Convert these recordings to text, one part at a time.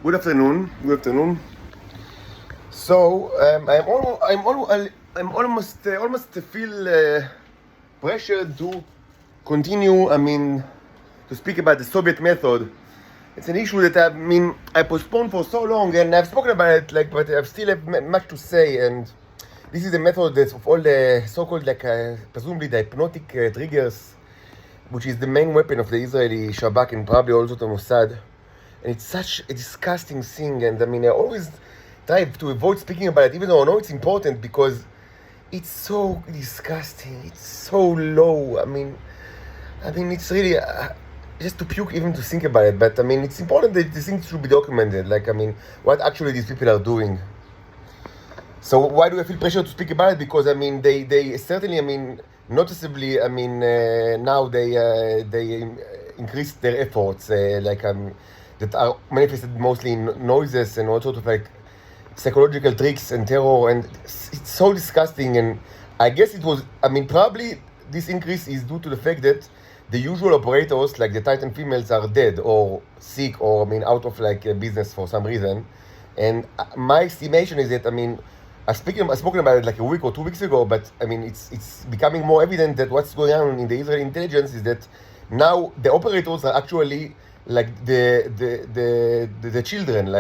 Good afternoon. Good afternoon. So I'm almost feel pressured to continue. To speak about the Soviet method. It's an issue that I postponed for so long, and I've spoken about it. But I still have much to say. And this is the method that's of all the so-called presumably the hypnotic triggers, which is the main weapon of the Israeli Shabak and probably also the Mossad. And it's such a disgusting thing, and I always try to avoid speaking about it, even though I know it's important, because it's so disgusting, it's so low. It's really just to puke even to think about it. But it's important that these things should be documented, what actually these people are doing. So why do I feel pressure to speak about it? Because they certainly, noticeably, now they increased their efforts, that are manifested mostly in noises and all sorts of psychological tricks and terror, and it's so disgusting. And I guess it was, probably this increase is due to the fact that the usual operators, like the Titan females, are dead or sick or out of business for some reason. And my estimation is that I've spoken about it like a week or 2 weeks ago, but it's becoming more evident that what's going on in the Israeli intelligence is that now the operators are actually like the children,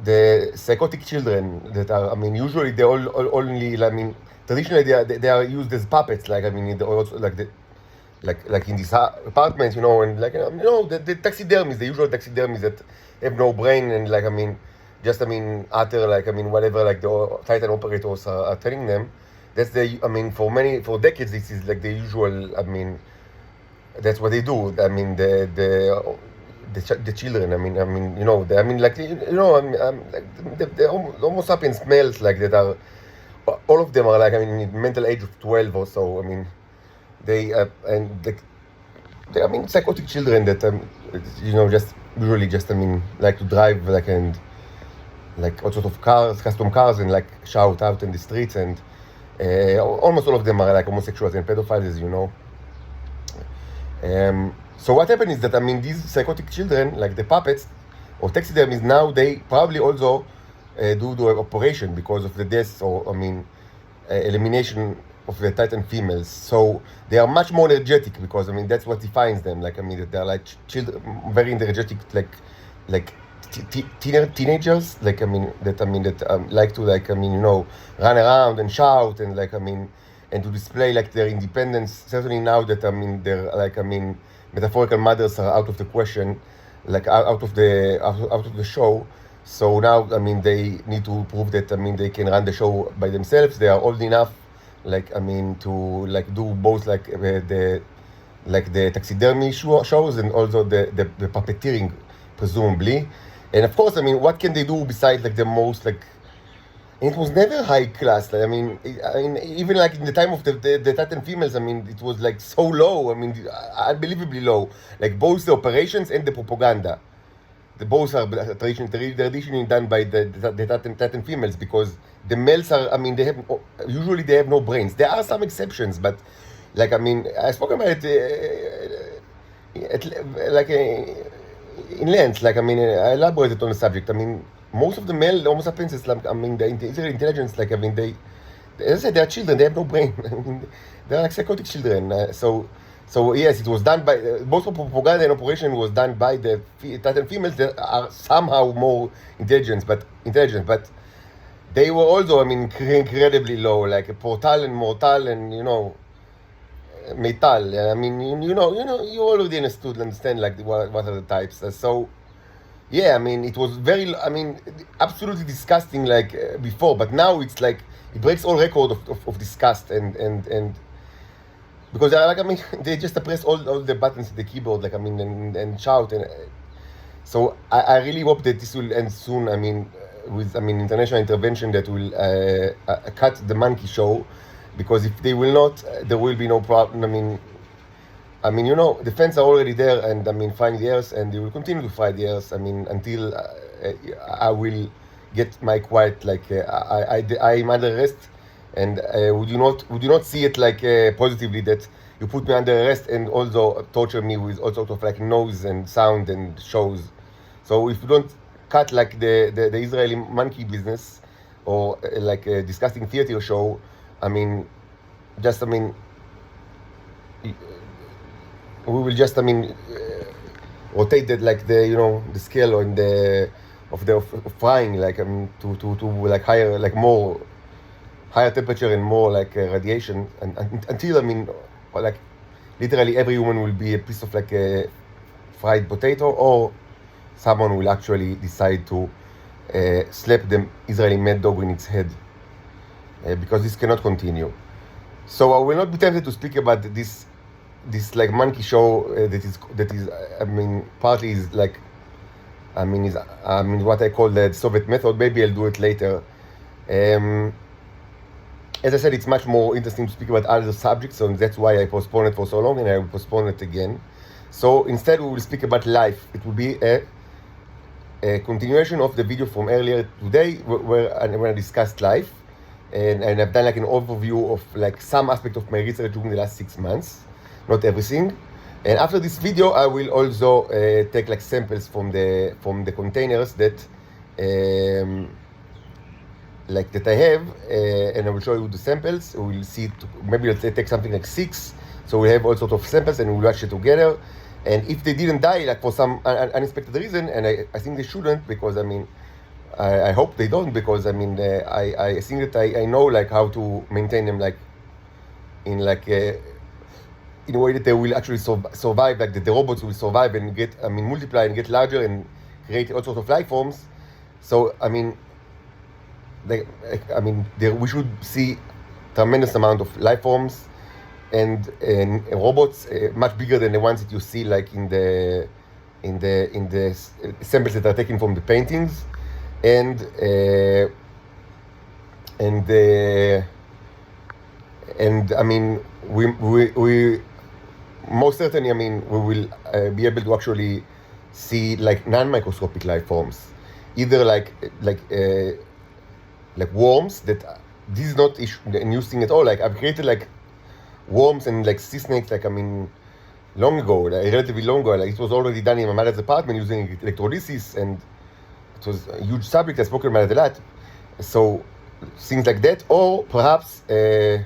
the psychotic children that are, usually they all only, traditionally they are used as puppets, in the also like in these apartments, and the taxidermies, the usual taxidermies that have no brain and just utter whatever the Titan operators are telling them. That's for decades this is the usual. That's what they do. The children. The Homo sapiens males that are, all of them are in mental age of 12 or so. They psychotic children that just usually just like to drive and all sorts of cars, custom cars, and shout out in the streets, and almost all of them are homosexuals and pedophiles, as you know. So what happened is that these psychotic children, like the puppets or taxidermies, now they probably also do the operation because of the deaths or elimination of the Titan females. So they are much more energetic because that's what defines them. That they're children, very energetic, teenagers. That like to run around and shout and and to display their independence. Certainly now that their metaphorical mothers are out of the question, out of the show. So now they need to prove that they can run the show by themselves. They are old enough to do both the taxidermy shows and also the puppeteering, presumably. And of course, what can they do besides the most it was never high class. Even in the time of the Titan females, it was so low. Unbelievably low. Both the operations and the propaganda. The both are traditionally done by the Titan females, because the males are. They have usually they have no brains. There are some exceptions, but I spoke about it in length. I elaborated on the subject. Most of the male Homo sapiens, the Israeli intelligence, they, as I said, they are children. They have no brain. They are psychotic children. So yes, it was done by both propaganda and operation was done by the Titan females that are somehow more intelligent, but they were also, incredibly low, Portal and Mortal and Metal. You already understand what are the types. Yeah, it was very, absolutely disgusting before, but now it's it breaks all record of disgust and because they just press all the buttons in the keyboard, and shout, and so I really hope that this will end soon. With international intervention that will cut the monkey show, because if they will not, there will be no problem. The fans are already there, and frying the airs, and they will continue to fry the airs. Until I will get my quiet. I'm under arrest, and would you not see it positively that you put me under arrest and also torture me with all sorts of like noise and sound and shows. So if you don't cut like the Israeli monkey business or like a disgusting theater show, I mean, just I mean, we will just I mean rotate that like the the scale on the of frying like to like higher like more higher temperature and more like radiation and until I mean like literally every human will be a piece of like a fried potato, or someone will actually decide to slap the Israeli mad dog in its head, because this cannot continue. So I will not be tempted to speak about this like monkey show that is I mean partly is like I mean what I call the Soviet method. Maybe I'll do it later. As I said, it's much more interesting to speak about other subjects, so that's why I postponed it for so long, and I will postpone it again. So instead we will speak about life. It will be a continuation of the video from earlier today where I discussed life, and I've done like an overview of like some aspect of my research during the last 6 months, not everything. And after this video I will also take like samples from the containers that like that I have, and I will show you the samples. We will see maybe I'll take something like 6, so we have all sorts of samples and we'll watch it together. And if they didn't die like for some unexpected reason, and I think they shouldn't, because I mean I hope they don't, because I mean I think that I know like how to maintain them like in like in a way that they will actually survive, like that the robots will survive and get multiply and get larger and create all sorts of life forms. So I mean we should see tremendous amount of life forms and robots much bigger than the ones that you see like in the samples that are taken from the paintings, and I mean we most certainly I mean we will be able to actually see like non-microscopic life forms, either like worms. That this is not a new thing at all. Like I've created like worms and like sea snakes like long ago, like, relatively long ago. Like it was already done in my mother's apartment using electrolysis, and it was a huge subject. I spoke about it a lot. So things like that, or perhaps I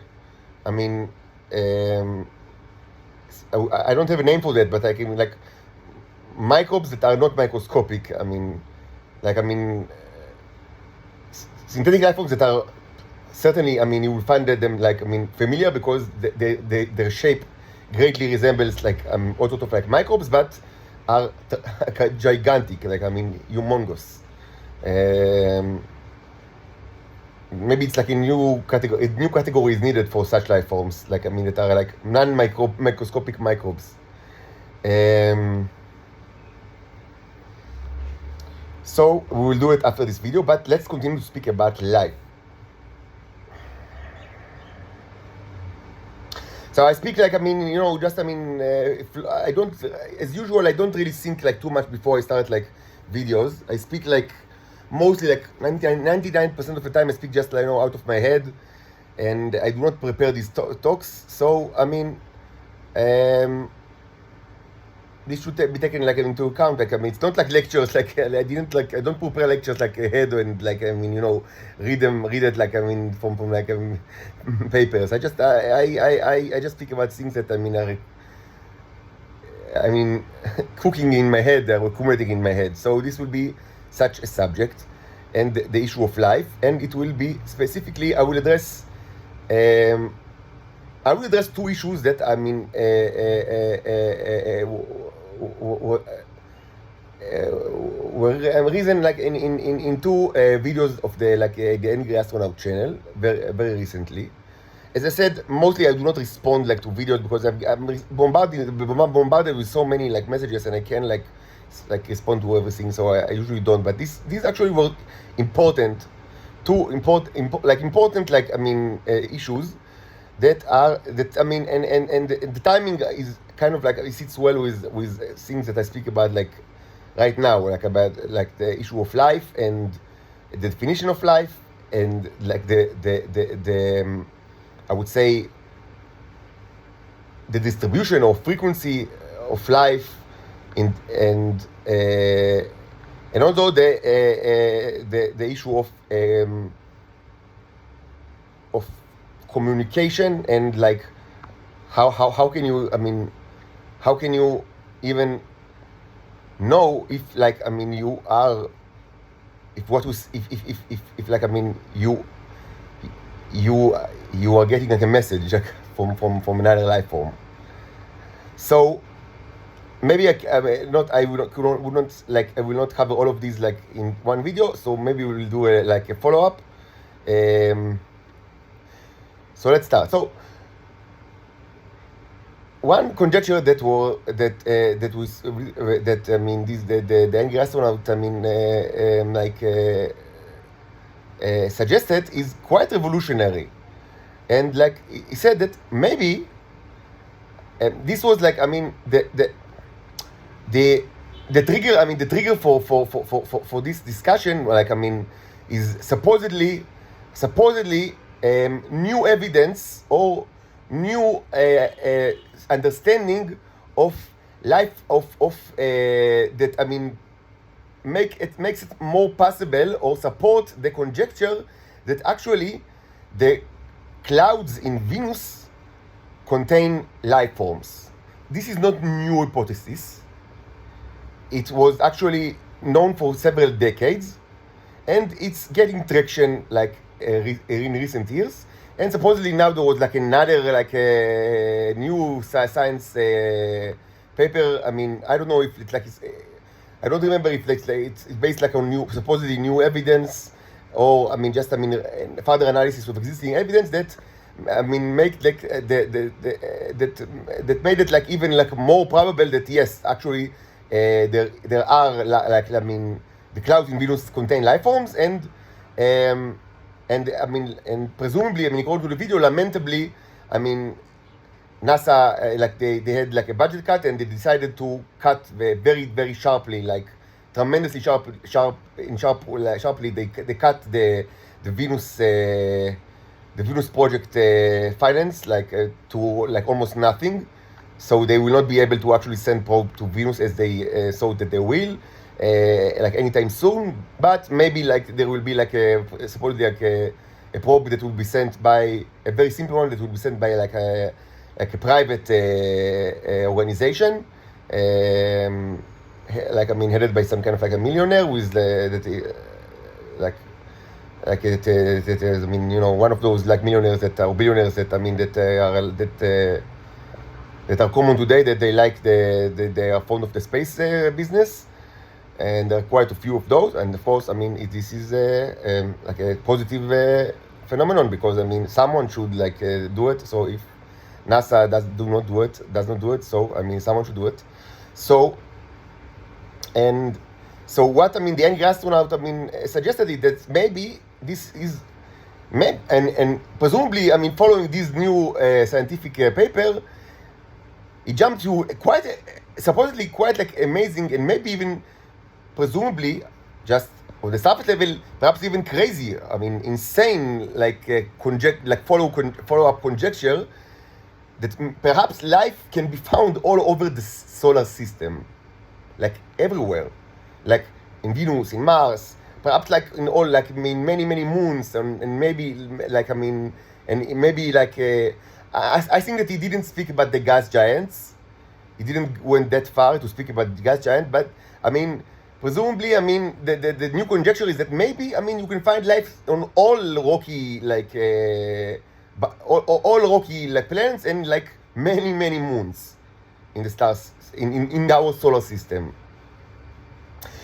don't have a name for that, but I can like microbes that are not microscopic. Synthetic life forms that are certainly, you will find them like, familiar, because their shape greatly resembles like all sorts of like microbes, but are gigantic, like humongous. Maybe it's like a new category is needed for such life forms, like that are like non-microscopic microbes. So we will do it after this video, but let's continue to speak about life. So I speak like, if I don't, as usual, I don't really think like too much before I start like videos. I speak like mostly like 99% of the time I speak just like, out of my head, and I do not prepare these talks. So, this should be taken like into account. Like it's not like lectures. Like I don't prepare lectures like ahead and like read it like from like papers. I just speak about things that are cooking in my head, or accumulating in my head. So this will be such a subject, and the issue of life, and it will be specifically I will address two issues that were reason like in two videos of the Angry Astronaut channel very recently. As I said, mostly I do not respond like to videos because I'm bombarded with so many like messages, and I can't like respond to everything, so I usually don't. But these actually were important issues that and the timing is kind of like it sits well with things that I speak about like right now, like about like the issue of life and the definition of life, and like the I would say the distribution or frequency of life, and also the issue of communication, and like how can you, I mean, how can you even know if, like, I mean, you are, if what was, if like, I mean, you are getting like a message like from another life form. So maybe I will not cover all of these like in one video. So maybe we'll do a follow-up. So let's start. So one conjecture that I mean, the angry astronaut, I mean, suggested is quite revolutionary, and like he said that maybe this was like, I mean, the trigger, I mean, the trigger for this discussion, like, I mean, is supposedly new evidence or new understanding of life of that, I mean, makes it more possible or support the conjecture that actually the clouds in Venus contain life forms. This is not new hypothesis. It was actually known for several decades, and it's getting traction like in recent years. And supposedly now there was like another like a new science paper. I mean, I don't know if it's like I don't remember if it's based like on new, supposedly new evidence, or I mean just, I mean, further analysis of existing evidence that, I mean, make like that made it like even like more probable that yes, actually there are like, I mean, the clouds in Venus contain life forms, and I mean, and presumably, I mean, according to the video, lamentably, I mean, NASA like they had like a budget cut, and they decided to cut very, very sharply, like tremendously sharply. They cut the Venus project finance like to like almost nothing. So they will not be able to actually send probe to Venus as they thought that they will, like anytime soon. But maybe like there will be like supposedly like a probe that will be sent by a very simple one that will be sent by like a private organization, like, I mean, headed by some kind of like a millionaire with I mean, you know, one of those like millionaires that are billionaires that, I mean, that are common today, that they like they are fond of the space business, and there are quite a few of those. And of course, I mean, this is like a positive phenomenon, because I mean, someone should like do it. So if NASA does not do it, so I mean, someone should do it. So what, I mean, the angry astronaut, I mean, suggested it that maybe this is, and presumably, I mean, following this new scientific paper, he jumped to supposedly quite like amazing, and maybe even presumably just on the surface level, perhaps even crazy, I mean, insane, like follow-up conjecture that perhaps life can be found all over the solar system, like everywhere, like in Venus, in Mars, perhaps like in all, like, I mean, many moons, and maybe like, I mean, and maybe like I think that he didn't speak about the gas giants. He didn't went that far to speak about the gas giant, but I mean, presumably, I mean, the new conjecture is that maybe, I mean, you can find life on all rocky, like all rocky like planets, and like many moons in the stars in our solar system.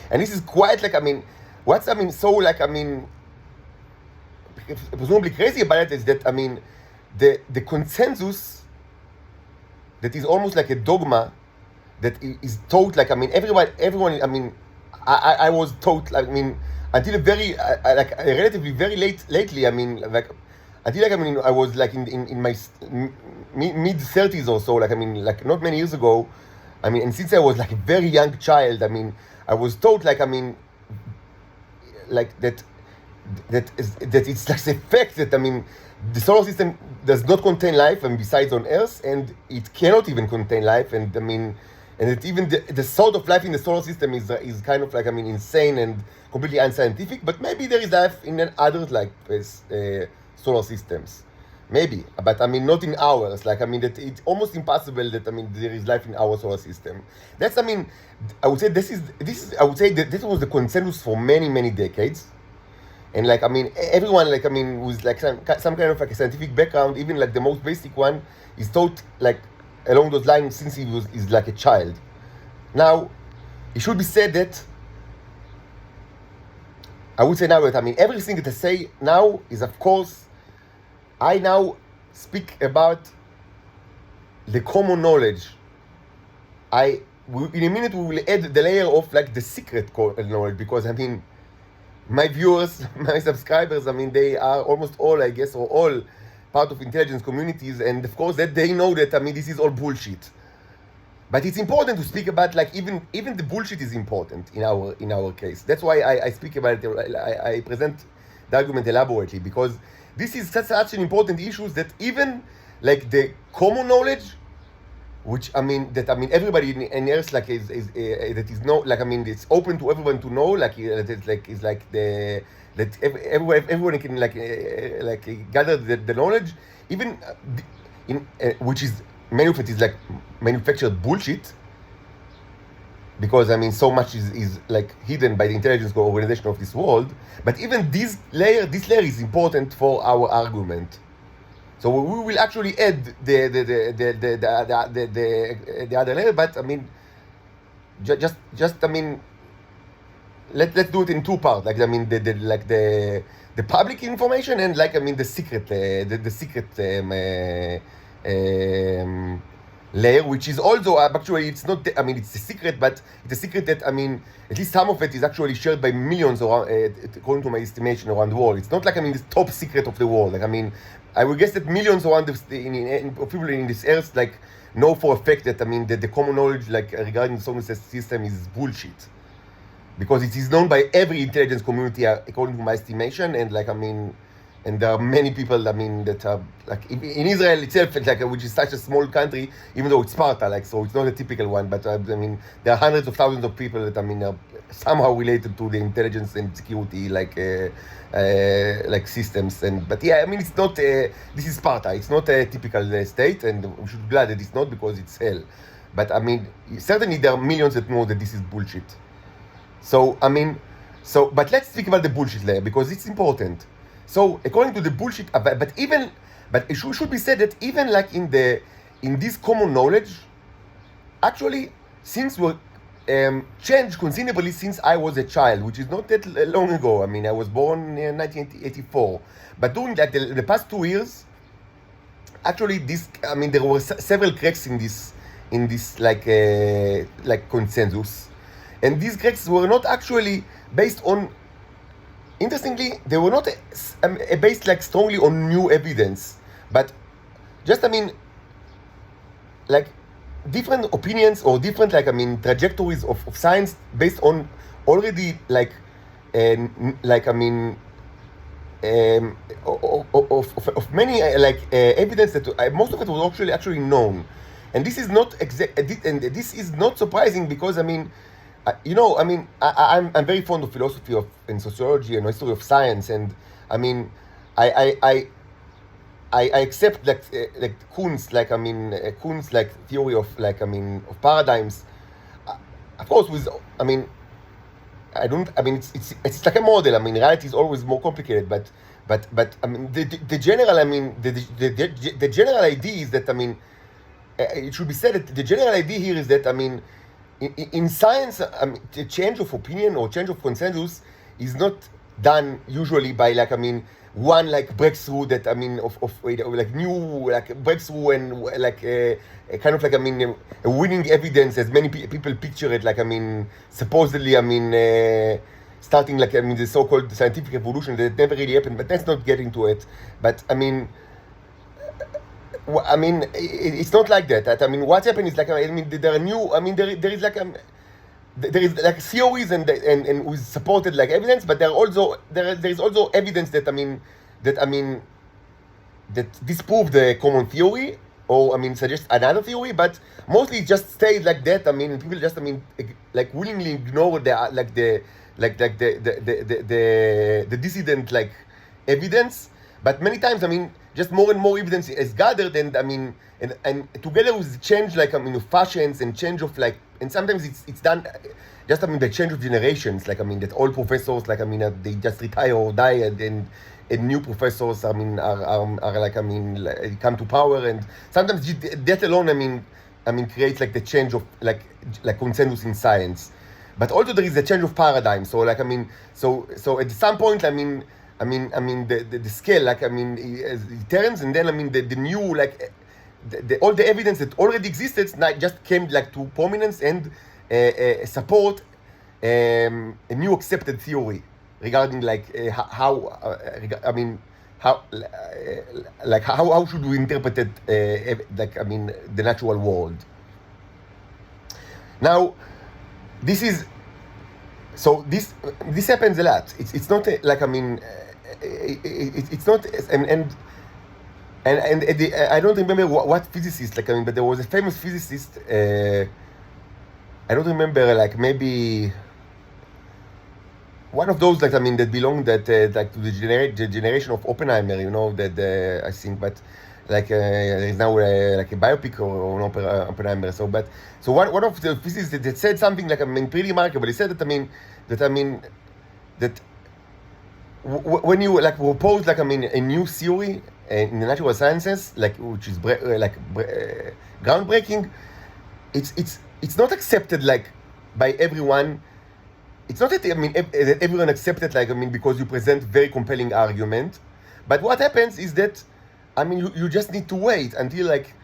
And this is quite like, I mean, what's, I mean, so like, I mean, presumably crazy about it is that, I mean, the consensus that is almost like a dogma that is taught, like, I mean, everyone, I mean, I was taught, like, I mean, until a very like relatively very lately, I mean, like, until like, I mean, I was like in my mid 30s or so, like, I mean, like, not many years ago, I mean, and since I was like a very young child, I mean, I was taught, like, I mean, like that it's like the fact that, I mean, the solar system does not contain life, and besides on Earth, and it cannot even contain life, and and it even the sort of life in the solar system is kind of like insane and completely unscientific. But maybe there is life in other like solar systems, maybe. But not in ours. Like that it's almost impossible that there is life in our solar system. That's I would say this is I would say that this was the consensus for many decades. And everyone with like some kind of like a scientific background, even like the most basic one, is taught like along those lines since is like a child. Now, it should be said that I would say now that everything that I say now is, of course, I now speak about the common knowledge. In a minute we will add the layer of like the secret knowledge, because my viewers, my subscribers, they are almost all, I guess, or all part of intelligence communities, and of course that they know that this is all bullshit. But it's important to speak about like even the bullshit is important in our case. That's why I speak about it. I present the argument elaborately, because this is such an important issue that even like the common knowledge, which everybody in Earth like is that is no like it's open to everyone to know, like is like the that everyone can like gather the knowledge, even in which is many of it is like manufactured bullshit, because so much is like hidden by the intelligence organization of this world. But even this layer is important for our argument. So we will actually add the other layer, but just let's do it in two parts. Like the public information, and like the secret the secret layer, which is also actually it's not it's a secret, but it's a secret that at least some of it is actually shared by millions around, according to my estimation, around the world. It's not like the top secret of the world. Like I would guess that millions around of people in this earth like know for a fact that that the common knowledge like regarding the solar system is bullshit, because it is known by every intelligence community according to my estimation. And like and there are many people that are like in Israel itself, like which is such a small country, even though it's Sparta, like, so it's not a typical one, but there are hundreds of thousands of people that are somehow related to the intelligence and security like systems. And but yeah, it's not this is Sparta, it's not a typical state, and we should be glad that it's not, because it's hell. But certainly there are millions that know that this is bullshit. So but let's speak about the bullshit layer, because it's important. So according to the bullshit, but it should be said that even like in this common knowledge, actually things were changed considerably since I was a child, which is not that long ago. I was born in 1984, but during like the past 2 years, actually there were several cracks in this like consensus, and these cracks were not actually based on. Interestingly, they were not based like strongly on new evidence, but just like different opinions or different like trajectories of science based on already like of many evidence that most of it was actually known. And this is not and this is not surprising, because I'm very fond of philosophy and sociology and history of science, and I accept like Kuhn's like Kuhn's like theory of of paradigms. Of course, with it's like a model. Reality is always more complicated, but the general the general idea is that it should be said that the general idea here is that in science, the change of opinion or change of consensus is not done usually by one breakthrough that of like new like breakthrough and like a kind of like a winning evidence, as many people picture it, supposedly starting the so-called scientific revolution that never really happened. But let's not get into it. But it's not like that. What's happened is there are new. There is theories and with supported evidence, but there is also evidence that that disprove the common theory, or I mean suggest another theory, but mostly it just stays like that. I mean, people just like willingly ignore the dissident like evidence. But many times, I mean, just more and more evidence is gathered, and I mean, and together with the change, like I mean, of fashions and change of like, and sometimes it's done just I mean the change of generations, like I mean that all professors, like I mean, they just retire or die, and new professors, I mean, are like I mean, like, come to power, and sometimes that alone, I mean, creates like the change of like consensus in science. But also there is a change of paradigm. So like I mean, so at some point, the scale, like I mean, it turns, and then I mean the new like all the evidence that already existed just came like to prominence and support a new accepted theory regarding like how I mean how like how should we interpret it like I mean the natural world. Now this is so this happens a lot. It's not like I mean it's not and I don't remember what physicist, like I mean, but there was a famous physicist. I don't remember, like maybe one of those, like I mean, that belonged like to the generation of Oppenheimer, you know, that I think, but like there is now like a biopic on Oppenheimer. So, but so one of the physicists that said something like I mean pretty remarkable. He said that that when you like propose like I mean a new theory in the natural sciences, like which is groundbreaking, it's not accepted like by everyone. It's not that I mean that everyone accepts it, like I mean, because you present very compelling argument. But what happens is that I mean you just need to wait until like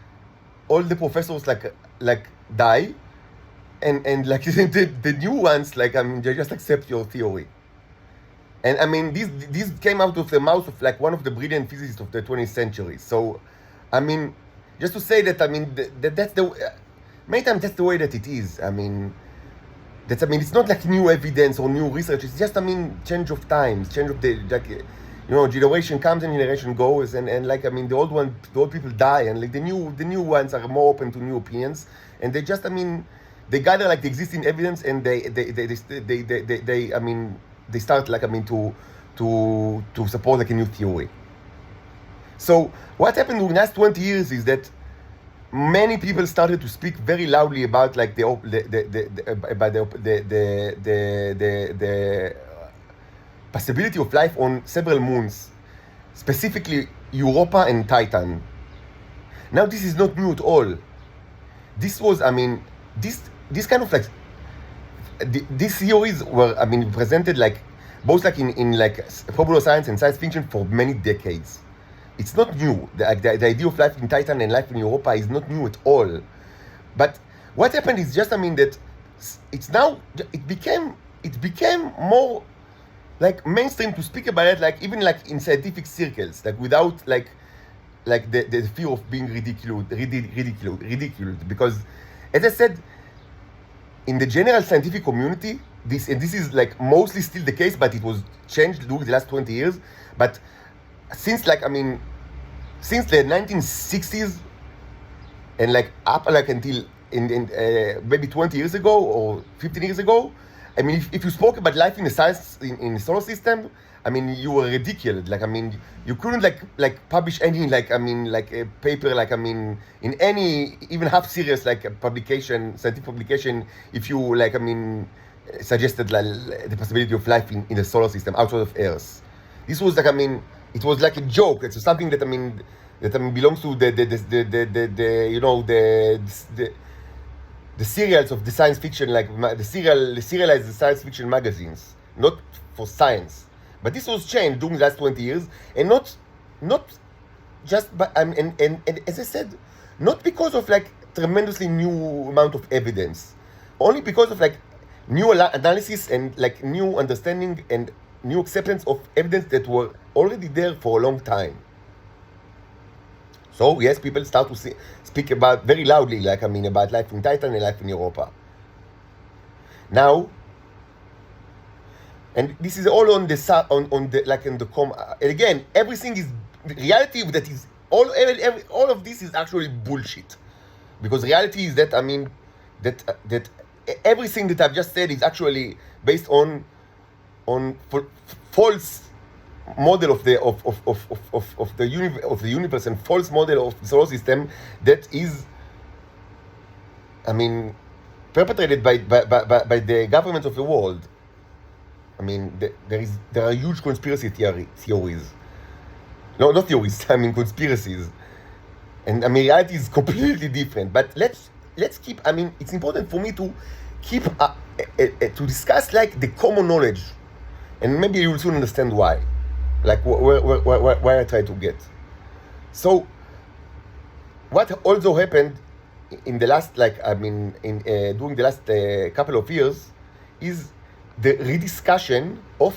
all the professors like die, and like the new ones, like I mean, they just accept your theory. And I mean, this came out of the mouth of like one of the brilliant physicists of the 20th century. So, I mean, just to say that I mean that's the many times that's the way that it is. I mean, that's I mean it's not like new evidence or new research. It's just I mean change of times, change of the like you know generation comes and generation goes, and like I mean the old people die, and like the new ones are more open to new opinions, and they just I mean they gather like the existing evidence, and they I mean they start like I mean to support like a new theory. So what happened in the last 20 years is that many people started to speak very loudly about like the possibility of life on several moons, specifically Europa and Titan. Now this is not new at all. This was I mean this kind of like these theories were I mean presented like both like in like popular science and science fiction for many decades. It's not new. The idea of life in Titan and life in Europa is not new at all. But what happened is just I mean that it's now it became more like mainstream to speak about it, like even like in scientific circles, like without like the fear of being ridiculed, because as I said, in the general scientific community, this is like mostly still the case, but it was changed during the last 20 years. But since like I mean since the 1960s and like up like until in maybe 20 years ago or 15 years ago, I mean if you spoke about life in the science in the solar system, I mean you were ridiculed. Like I mean you couldn't like publish any like I mean like a paper like I mean in any even half serious like a publication, scientific publication, if you like I mean suggested like the possibility of life in the solar system outside of Earth. This was like I mean it was like a joke. It's something that I mean belongs to the you know the serials of the science fiction, like the serialized science fiction magazines, not for science. But this was changed during the last 20 years, and not just but and as I said, not because of like tremendously new amount of evidence, only because of like new analysis and like new understanding and new acceptance of evidence that were already there for a long time. So yes, people start to speak about very loudly, like I mean, about life in Titan and life in Europa. Now, and this is all on the like in the and again, everything is reality that is all of this is actually bullshit, because reality is that, I mean, that everything that I've just said is actually based on false model of the universe, and false model of the solar system that is, I mean, perpetrated by the governments of the world. I mean, there are huge conspiracy theories. No, not theories. I mean, conspiracies. And I mean, reality is completely different. But let's keep. I mean, it's important for me to keep to discuss like the common knowledge, and maybe you will soon understand why. Like where I try to get. So, what also happened in the last, like, I mean, during the last couple of years, is the rediscussion of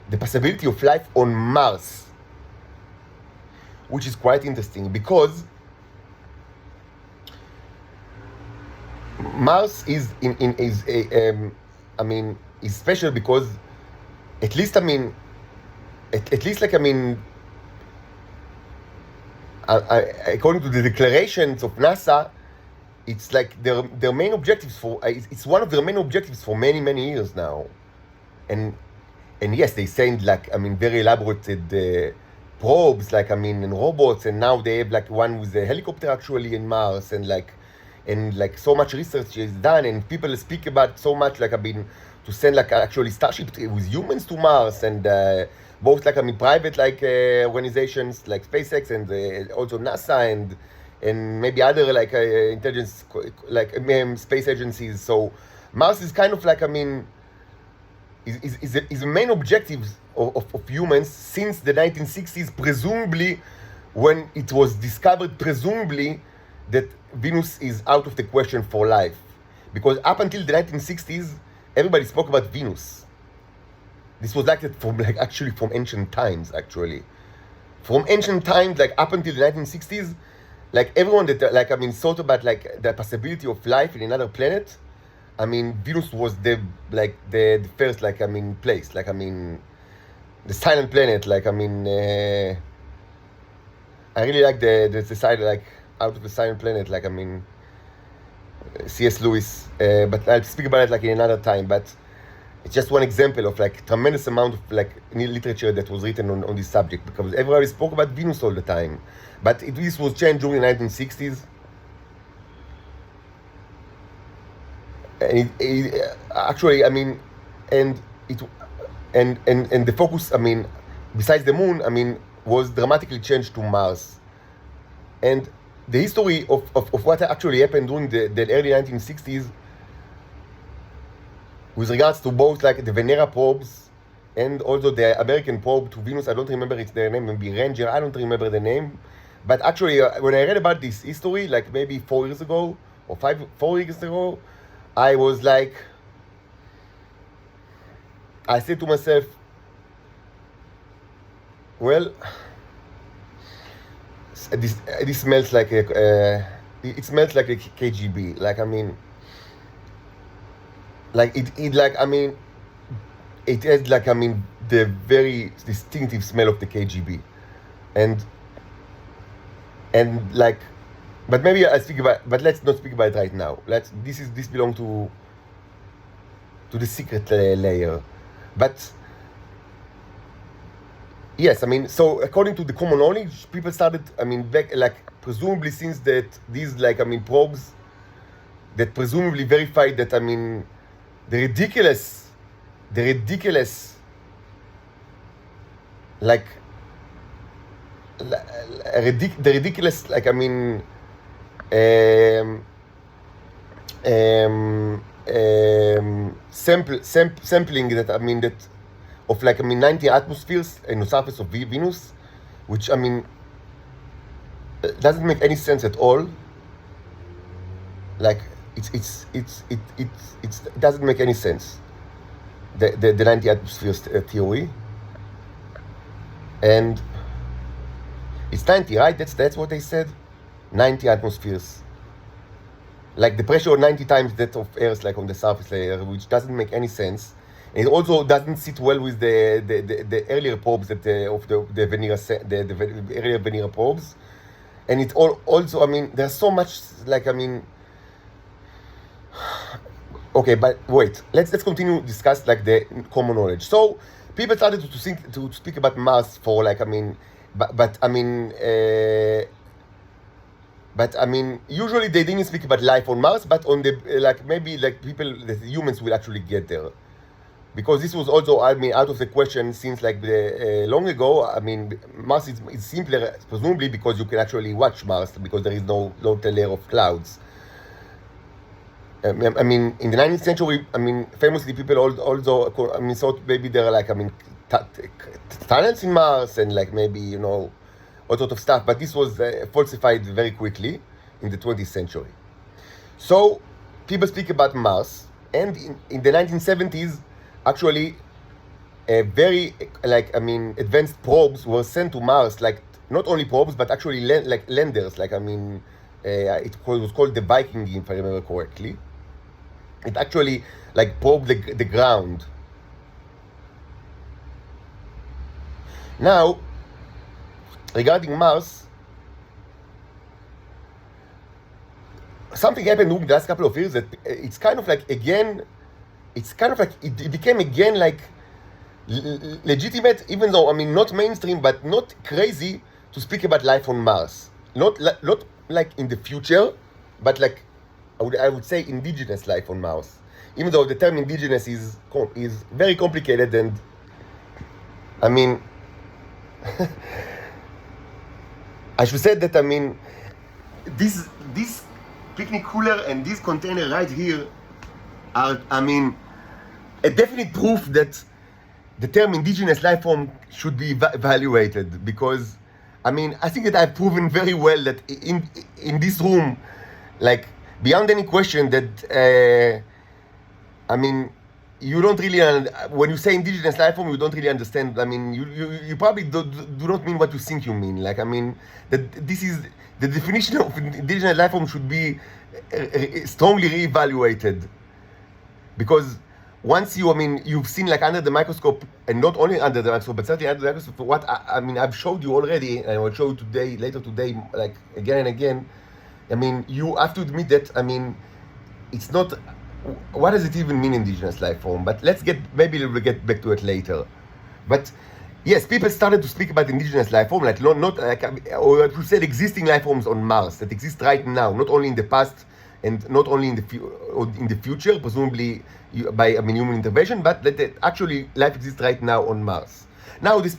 the possibility of life on Mars, which is quite interesting, because Mars is is special, because at least, I mean, at least, like, I mean, according to the declarations of NASA, it's like their main objectives for, it's one of their main objectives for many years now. And yes, they send, like, I mean, very elaborate probes, like, I mean, and robots, and now they have like one with a helicopter actually in Mars, and like so much research is done, and people speak about so much, like, I mean, to send like actually Starship with humans to Mars, and both, like, I mean, private, like, organizations like SpaceX, and also NASA, and maybe other, like, intelligence, like, space agencies. So Mars is kind of like, I mean, is the main objectives of humans since the 1960s, presumably, when it was discovered, presumably, that Venus is out of the question for life. Because up until the 1960s, everybody spoke about Venus. This was like from, like, actually from ancient times, actually. From ancient times, like, up until the 1960s, like, everyone that, like, I mean, thought about, like, the possibility of life in another planet, I mean, Venus was the first, like, I mean, place, like, I mean, the silent planet, like, I mean, I really like the side, like, out of the silent planet, like, I mean, C.S. Lewis, but I'll speak about it, like, in another time. But it's just one example of, like, tremendous amount of, like, literature that was written on this subject, because everybody spoke about Venus all the time. But this was changed during the 1960s. And actually, I mean, and the focus, I mean, besides the moon, I mean, was dramatically changed to Mars. And the history of what actually happened during the early 1960s with regards to both, like, the Venera probes and also the American probe to Venus, I don't remember its their name, maybe Ranger, I don't remember the name. But actually, when I read about this history, like maybe 4 years ago, or 4 years ago, I was like, I said to myself, well, this smells like it smells like a KGB. Like, I mean, like it like, I mean, it has, like, I mean, the very distinctive smell of the KGB, and like, but maybe I speak about, but let's not speak about it right now. This belongs to the secret layer. But yes, I mean, so according to the common knowledge, people started, I mean, back, like, presumably since that these, like, I mean, probes that presumably verified that, I mean, the ridiculous, like, the ridiculous, like, I mean, sampling that, I mean, that of, like, I mean, 90 atmospheres in the surface of Venus, which, I mean, doesn't make any sense at all. Like, it doesn't make any sense. The 90 atmospheres theory, and it's 90, right? That's what they said. 90 atmospheres. Like, the pressure 90 times that of Earth, like, on the surface layer, which doesn't make any sense. And it also doesn't sit well with the earlier probes that of the Venera, the earlier Venera probes, and it all also, I mean, there's so much, like, I mean, okay, but wait, let's continue discuss like the common knowledge. So people started to speak about Mars for, like, I mean, but I mean, but I mean, usually they didn't speak about life on Mars, but on the, like, maybe like people, the humans will actually get there, because this was also, I mean, out of the question since like the long ago. I mean, Mars is simpler, presumably because you can actually watch Mars because there is no outer layer of clouds. I mean, in the 19th century, I mean, famously people also, I mean, thought maybe there are, like, I mean, tunnels in Mars and, like, maybe, you know, all sort of stuff. But this was falsified very quickly in the 20th century. So people speak about Mars, and in the 1970s, actually, very, like, I mean, advanced probes were sent to Mars, like, not only probes, but actually like landers, like, I mean, it was called the Viking, if I remember correctly. It actually, like, probed the ground. Now, regarding Mars, something happened during the last couple of years that it's kind of like, again, it's kind of like, it became again like legitimate, even though, I mean, not mainstream, but not crazy to speak about life on Mars. Not like in the future, but like, I would say indigenous life on Mars. Even though the term indigenous is very complicated, and I mean, I should say that, I mean, this picnic cooler and this container right here are, I mean, a definite proof that the term indigenous life form should be evaluated, because, I mean, I think that I've proven very well that in this room, like, beyond any question, that I mean, you don't really, when you say indigenous life form, you don't really understand. I mean, you probably do not mean what you think you mean. Like, I mean, that this is the definition of indigenous life form should be strongly reevaluated, because once you, I mean, you've seen, like, under the microscope, and not only under the microscope, but certainly under the microscope, what I mean, I've showed you already, and I will show you later today, like, again and again. I mean, you have to admit that, I mean, it's not, what does it even mean, indigenous life form? But maybe we'll get back to it later. But yes, people started to speak about indigenous life form, like, not like, or to say existing life forms on Mars that exist right now, not only in the past and not only in the future, presumably by, I mean, human intervention, but that actually life exists right now on Mars. Now, they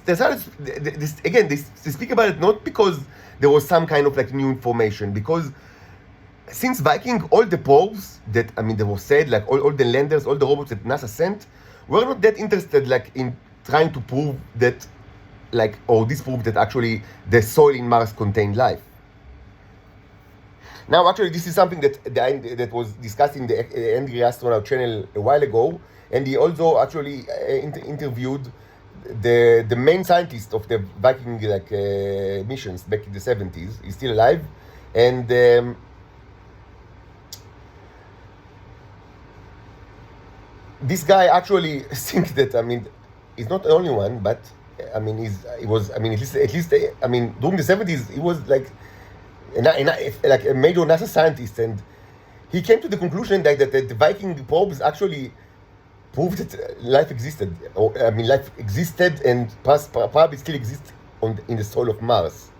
speak about it not because there was some kind of, like, new information, because since Viking, all the probes that, I mean, they were said, like, all the landers, all the robots that NASA sent, were not that interested, like, in trying to prove that, like, or disprove that actually the soil in Mars contained life. Now, actually, this is something that was discussed in the Angry Astronaut channel a while ago, and he also actually interviewed the main scientist of the Viking, like, missions back in the 70s. He's still alive, and this guy actually thinks that, I mean, he's not the only one, but I mean, he was, I mean, at least, I mean, during the 70s, he was like a major NASA scientist, and he came to the conclusion that the Viking probes actually proved that life existed, or, I mean, life existed and probably still exists in the soil of Mars.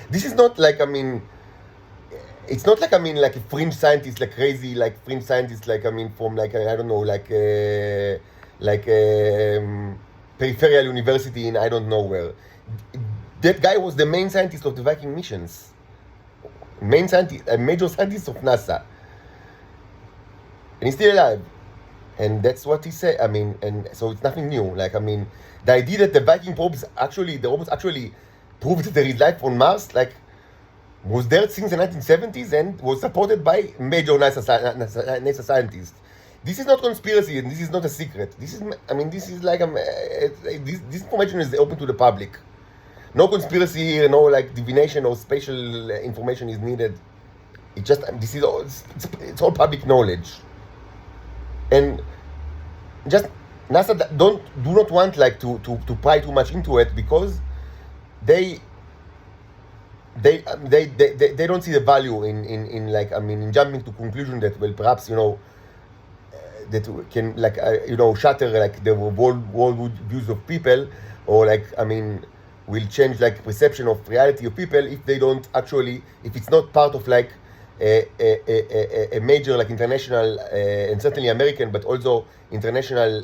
This is not like, I mean, it's not like, I mean, like a fringe scientist, like crazy, like fringe scientist, like, I mean, from, like, I don't know, like peripheral university in I don't know where. That guy was the main scientist of the Viking missions. Main scientist, a major scientist of NASA. And he's still alive. And that's what he said. I mean, and so it's nothing new. Like, I mean, the idea that the Viking probes actually, the robots actually proved that there is life on Mars, like, was there since the 1970s and was supported by major NASA scientists. This is not conspiracy, and this is not a secret. This is, I mean, this is like, this information is open to the public. No conspiracy here, no, like, divination or special information is needed. It just, this is all, it's all public knowledge. And just NASA do not want, like, to pry too much into it, because they they don't see the value in like I mean in jumping to conclusion that well perhaps that can like shatter like the world views of people, or like I mean will change like perception of reality of people if they don't actually, if it's not part of like a major like international and certainly American but also international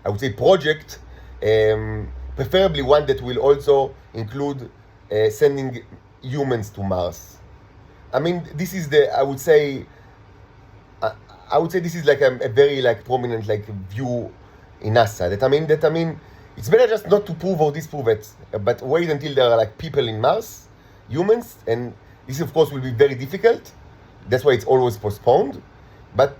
I would say project, preferably one that will also include sending humans to Mars. I mean, this is the I would say this is like a very like prominent like view in NASA. That I mean, it's better just not to prove or disprove it, but wait until there are like people in Mars, humans, and this of course will be very difficult. That's why it's always postponed. But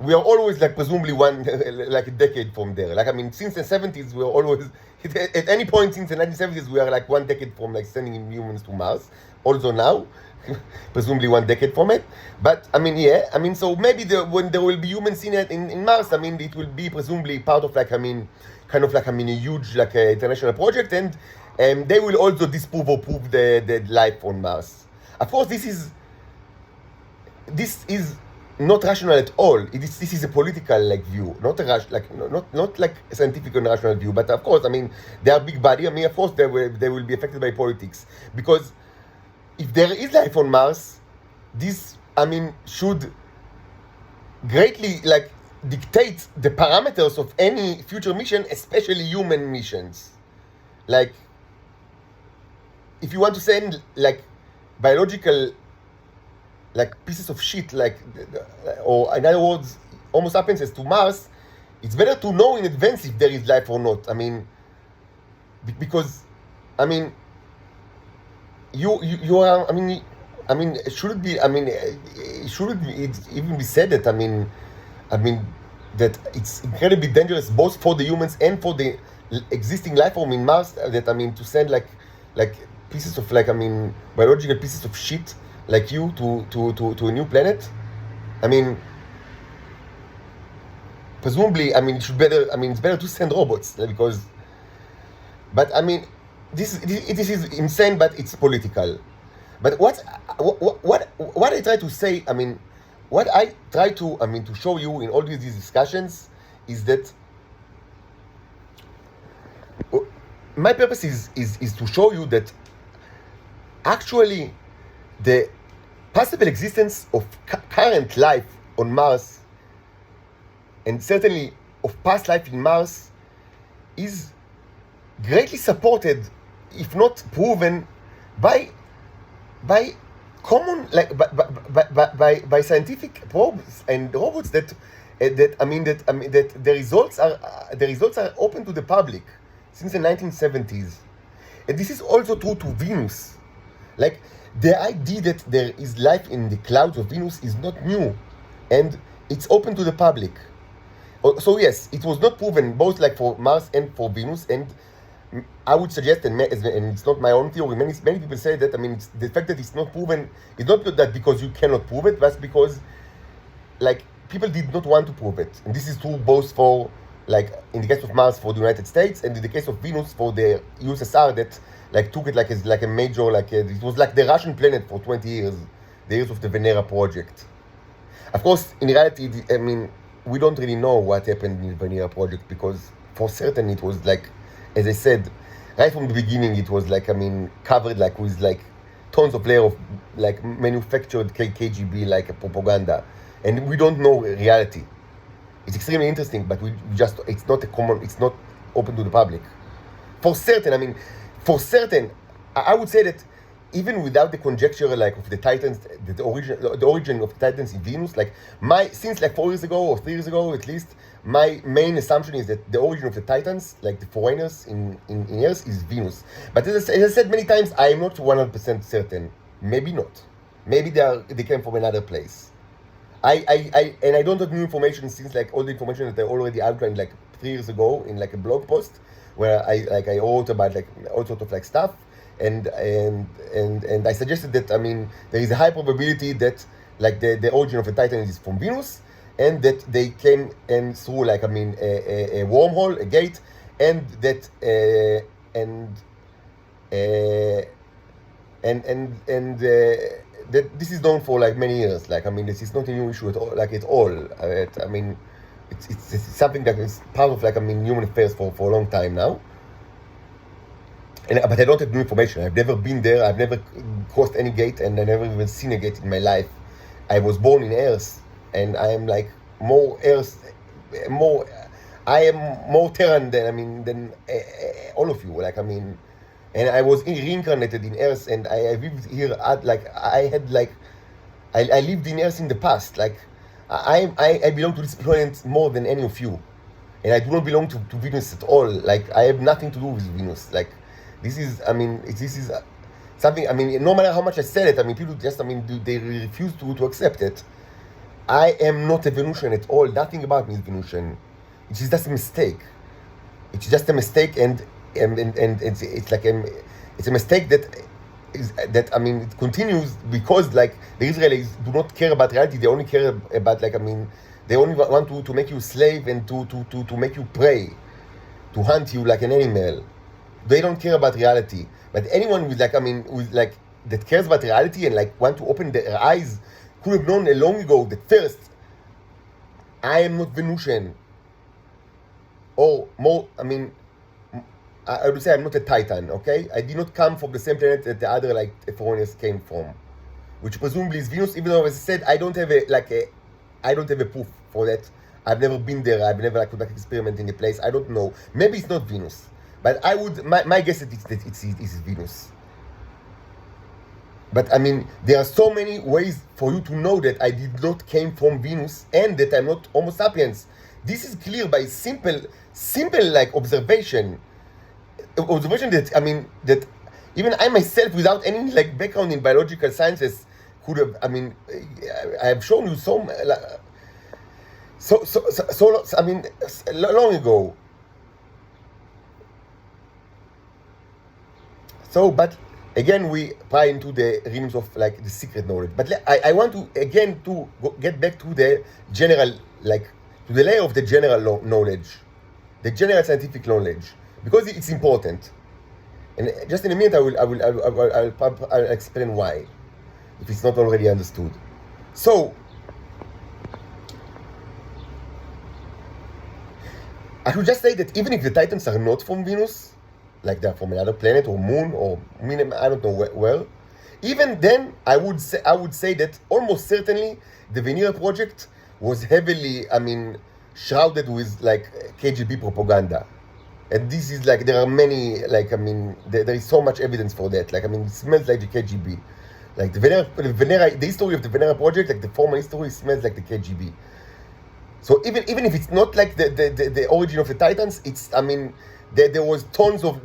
we are always like presumably one like a decade from there. Like I mean, since the 70s, we are always at any point since the 1970s we are like 1 decade from like sending humans to Mars. Also now, presumably 1 decade from it. But I mean, yeah, I mean, so maybe when there will be humans in it in Mars, I mean, it will be presumably part of like I mean, kind of like I mean a huge like international project, and they will also disprove or prove the life on Mars. Of course, this is not rational at all. This is a political like view, not a not like a scientific and rational view. But of course, I mean they are big body. I mean, of course, they will be affected by politics, because if there is life on Mars, this I mean should greatly like dictate the parameters of any future mission, especially human missions. Like if you want to send like biological like pieces of shit, like, or in other words, Homo sapiens to Mars, it's better to know in advance if there is life or not. I mean, because, I mean, you are. I mean, should it be? I mean, should it even be said that? I mean, that it's incredibly dangerous both for the humans and for the existing life form in Mars. That I mean, to send like pieces of like I mean biological pieces of shit like you to a new planet. I mean, presumably, I mean, it should better. I mean, it's better to send robots because. But I mean, this is insane, but it's political. But what I try to say, I mean, what I try to, I mean, to show you in all these discussions is that my purpose is to show you that actually the possible existence of current life on Mars, and certainly of past life in Mars, is greatly supported, if not proven, by common by scientific probes and robots that the results are open to the public since the 1970s, and this is also true to Venus. Like the idea that there is life in the clouds of Venus is not new, and it's open to the public. So yes, it was not proven both like for Mars and for Venus, and I would suggest, and it's not my own theory, many people say that, I mean, the fact that it's not proven is not that because you cannot prove it, but because, like, people did not want to prove it. And this is true both for, like, in the case of Mars for the United States, and in the case of Venus for the USSR that, like, took it as like a major, it was like the Russian planet for 20 years, the years of the Venera project. Of course, in reality, I mean, we don't really know what happened in the Venera project, because for certain it was like, as I said, right from the beginning, it was like, I mean, covered like with like tons of layer of like manufactured KGB like propaganda, and we don't know reality. It's extremely interesting, but it's not open to the public. For certain, I mean, I would say that even without the conjecture like of the Titans, the origin of the Titans in Venus, like since like 4 years ago or 3 years ago at least, my main assumption is that the origin of the Titans, like the foreigners in Earth, is Venus. But as I said many times, I am not 100% certain. Maybe not. Maybe they came from another place. I don't have new information, since like all the information that I already outlined like 3 years ago in like a blog post where I wrote about like all sort of like stuff. And I suggested that, I mean, there is a high probability that like the origin of the Titan is from Venus, and that they came and through like, I mean, a wormhole, a gate, and that Uh, that this is known for like many years. Like I mean, this is not a new issue at all. Like at all. I mean, it's something that is part of like I mean human affairs for a long time now. But I don't have new information. I've never been there. I've never crossed any gate, and I never even seen a gate in my life. I was born in Earth, and I am like more Earth, more. I am more Terran than all of you. Like I mean, and I was reincarnated in Earth, and I lived here at like I had like I lived in Earth in the past. Like I belong to this planet more than any of you, and I do not belong to Venus at all. Like I have nothing to do with Venus. Like this is this is something. I mean, no matter how much I said it, I mean people just they refuse to accept it. I am not a Venusian at all. Nothing about me is Venusian. It's just a mistake. It's just a mistake, and it's like it's a mistake that I mean it continues because like the Israelis do not care about reality. They only care about like I mean they only want to make you a slave and to make you prey, to hunt you like an animal. They don't care about reality. But anyone with like I mean with like that cares about reality and like want to open their eyes could have known long ago that first I am not Venusian. Or more, I mean, I would say I'm not a Titan, okay? I did not come from the same planet that the other like foreigners came from, which presumably is Venus. Even though, as I said, I don't have a proof for that. I've never been there. I've never like conducted experiment in the place. I don't know. Maybe it's not Venus, but I would. My guess is that it's Venus. But I mean, there are so many ways for you to know that I did not came from Venus and that I'm not Homo sapiens. This is clear by simple like observation that I mean that even I myself, without any like background in biological sciences, could have. I mean, I have shown you so I mean long ago. So, but again, we pry into the realms of like the secret knowledge. But I want to again get back to the general like to the layer of the general knowledge, the general scientific knowledge, because it's important. And just in a minute, I'll explain why, if it's not already understood. So, I should just say that even if the Titans are not from Venus, like they're from another planet or moon or I don't know where, even then I would say that almost certainly the Venera project was heavily, I mean, shrouded with like KGB propaganda. And this is like, there are many, like, I mean, there is so much evidence for that. Like, I mean, it smells like the KGB. Like the history of the Venera project, like the formal history smells like the KGB. So even if it's not like the origin of the Titans, it's, I mean, there were tons of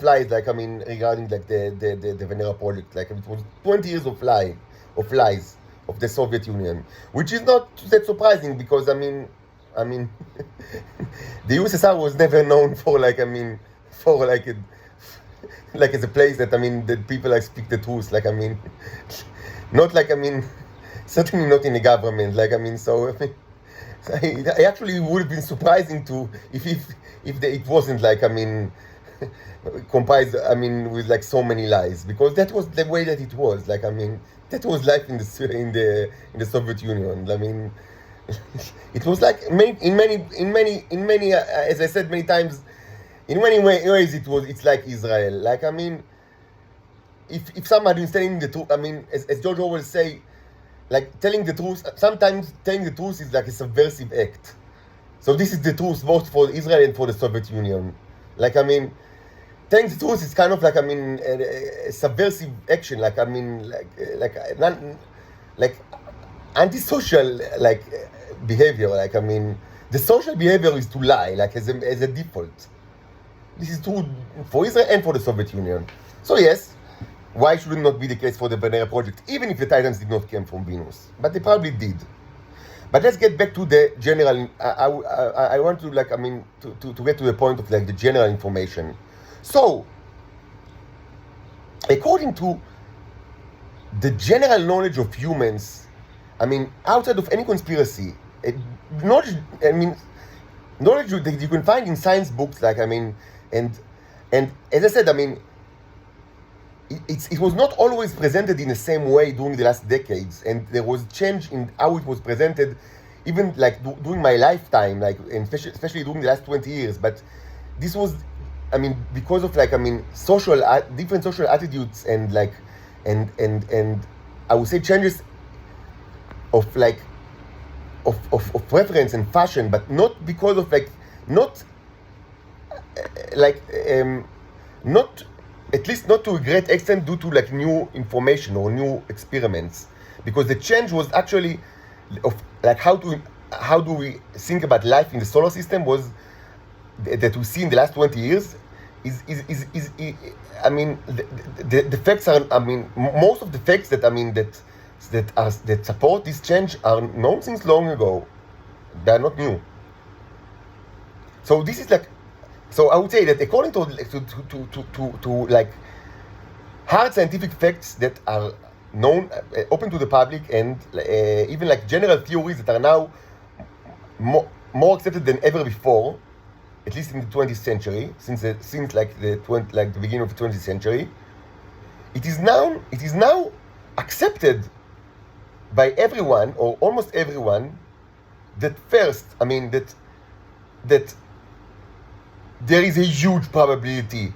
lies, like I mean, regarding like the Venera project. Like it was 20 years of lies of the Soviet Union, which is not that surprising because I mean, the USSR was never known for like as a place that I mean that people like speak the truth. Like I mean, not like I mean, certainly not in the government. Like I mean, so I mean. I actually would have been surprising to if it wasn't like I mean comprised I mean with like so many lies, because that was the way that it was. Like I mean that was life in the Soviet Union. I mean it was like in many as I said many times, in many ways it's like Israel. Like I mean if somebody is telling the truth, I mean as George Orwell say, like telling the truth, sometimes telling the truth is like a subversive act. So this is the truth both for Israel and for the Soviet Union. Like I mean, telling the truth is kind of like I mean a subversive action. Like I mean like antisocial like behavior. Like I mean, the social behavior is to lie, like as a default. This is true for Israel and for the Soviet Union. So yes. Why should it not be the case for the Venera project, even if the Titans did not come from Venus? But they probably did. But let's get back to the general. I want to like I mean to get to the point of like the general information. So, according to the general knowledge of humans, I mean outside of any conspiracy, knowledge. I mean knowledge that you can find in science books. Like I mean and as I said, I mean. it was not always presented in the same way during the last decades, and there was change in how it was presented, even like during my lifetime, like, and especially during the last 20 years. But this was, I mean, because of like, I mean, different social attitudes and like, and I would say changes of like of preference and fashion, but not because of like, not like not, at least not to a great extent, due to like new information or new experiments, because the change was actually of like how do we think about life in the solar system was that we see in the last 20 years is I mean, the facts are, I mean, most of the facts that, I mean, that support this change are known since long ago. They are not new. So this is like, so I would say that according to like hard scientific facts that are known, open to the public, and even like general theories that are now more accepted than ever before, at least in the 20th century, since like the beginning of the 20th century, it is now accepted by everyone, or almost everyone, that first, I mean, that there is a huge probability,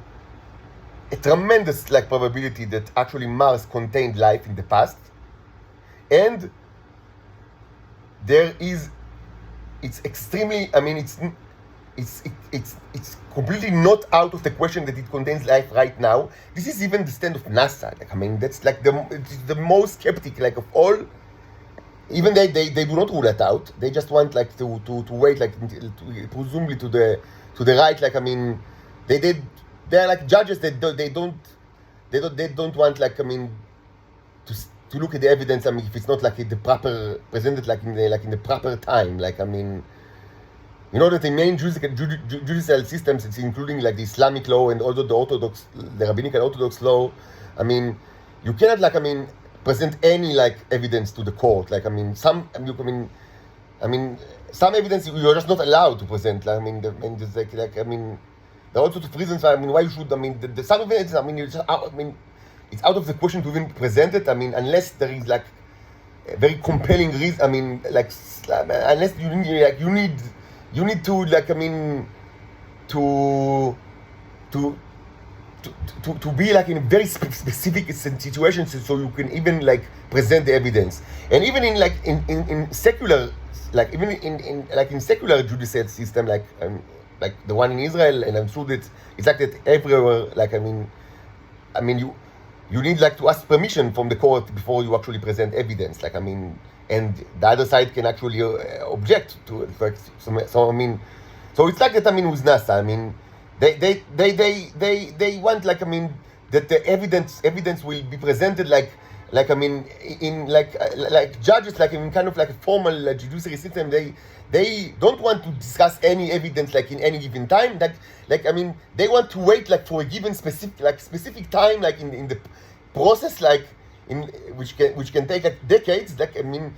a tremendous like probability, that actually Mars contained life in the past, and it's extremely, I mean, it's completely not out of the question that it contains life right now. This is even the stand of NASA. Like, I mean, that's like the most skeptic, like, of all. Even they do not rule that out. They just want like to wait, like, presumably to the right. Like, I mean, they're like judges that they don't want, like, I mean, to look at the evidence. I mean, if it's not like the proper presented, like in the proper time. Like, I mean, you know that the main judicial systems, it's including like the Islamic law and also the rabbinical Orthodox law. I mean, you cannot, like, I mean, present any like evidence to the court. Like, I mean, some evidence you're just not allowed to present. Like, I mean, I mean, there are all sorts of reasons. I mean, why you should. I mean, some evidence. I mean, it's out of the question to even present it. I mean, unless there is like a very compelling reason. I mean, like, unless you need to, like, I mean, to be like in very specific situations, so you can even like present the evidence. And even in like in secular, like, even in secular judicial system, like the one in Israel, and I'm sure that it's like that everywhere. Like, I mean you need like to ask permission from the court before you actually present evidence. Like, I mean, and the other side can actually object to it. Like, so I mean, so it's like that. I mean, with NASA, I mean, they want, like, I mean, that the evidence will be presented like I mean, in like judges, like in kind of like a formal judiciary system. They don't want to discuss any evidence like in any given time. Like I mean, they want to wait like for a given specific time, like in the process, like which can take like decades. Like, I mean,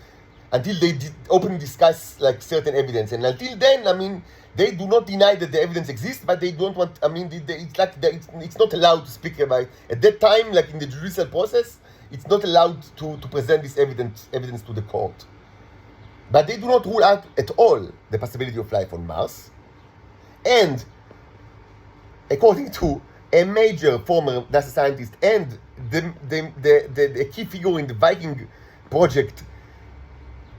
until they openly discuss like certain evidence, and until then, I mean, they do not deny that the evidence exists, but they don't want. I mean, it's like it's not allowed to speak about at that time, like in the judicial process. It's not allowed to present this evidence to the court. But they do not rule out at all the possibility of life on Mars. And according to a major former NASA scientist and the key figure in the Viking project,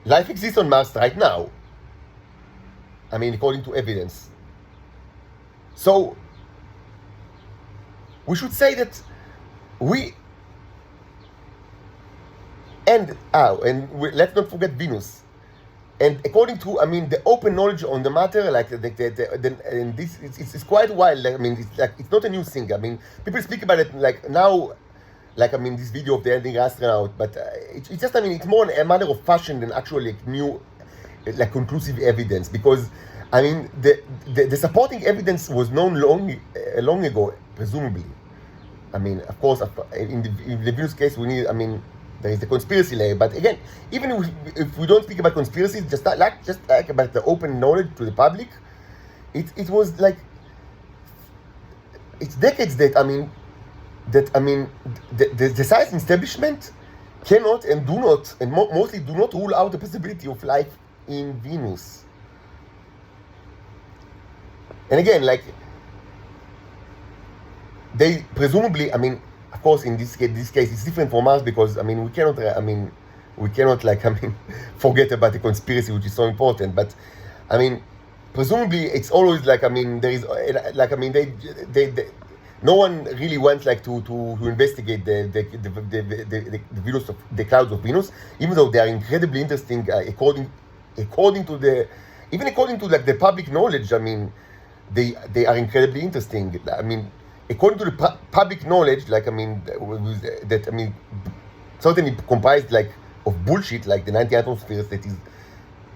life exists on Mars right now. I mean, according to evidence. So we should say that let's not forget Venus. And according to, I mean, the open knowledge on the matter, like and this, it's quite wild. Like, I mean, it's not a new thing. I mean, people speak about it like now, like, I mean, this video of the ending astronaut. But it's just, I mean, it's more a matter of fashion than actually like new, like, conclusive evidence. Because, I mean, the supporting evidence was known long ago, presumably. I mean, of course, in the Venus case, we need, I mean, there is the conspiracy layer. But again, even if we don't speak about conspiracy, just like about the open knowledge to the public, it was like, it's decades that, I mean, that I mean, the science establishment cannot and do not, and mostly do not rule out the possibility of life in Venus. And again, like, they presumably, I mean, of course, in this case, it's different from Mars because, I mean, we cannot, like, I mean, forget about the conspiracy, which is so important. But, I mean, presumably, it's always like, I mean, there is, like, I mean, they no one really wants, like, to investigate the Venus the clouds of Venus, even though they are incredibly interesting, according to like the public knowledge. I mean, they are incredibly interesting. I mean, according to the public knowledge, like, I mean, that, I mean, certainly comprised, like, of bullshit, like the 90 atmospheres, that is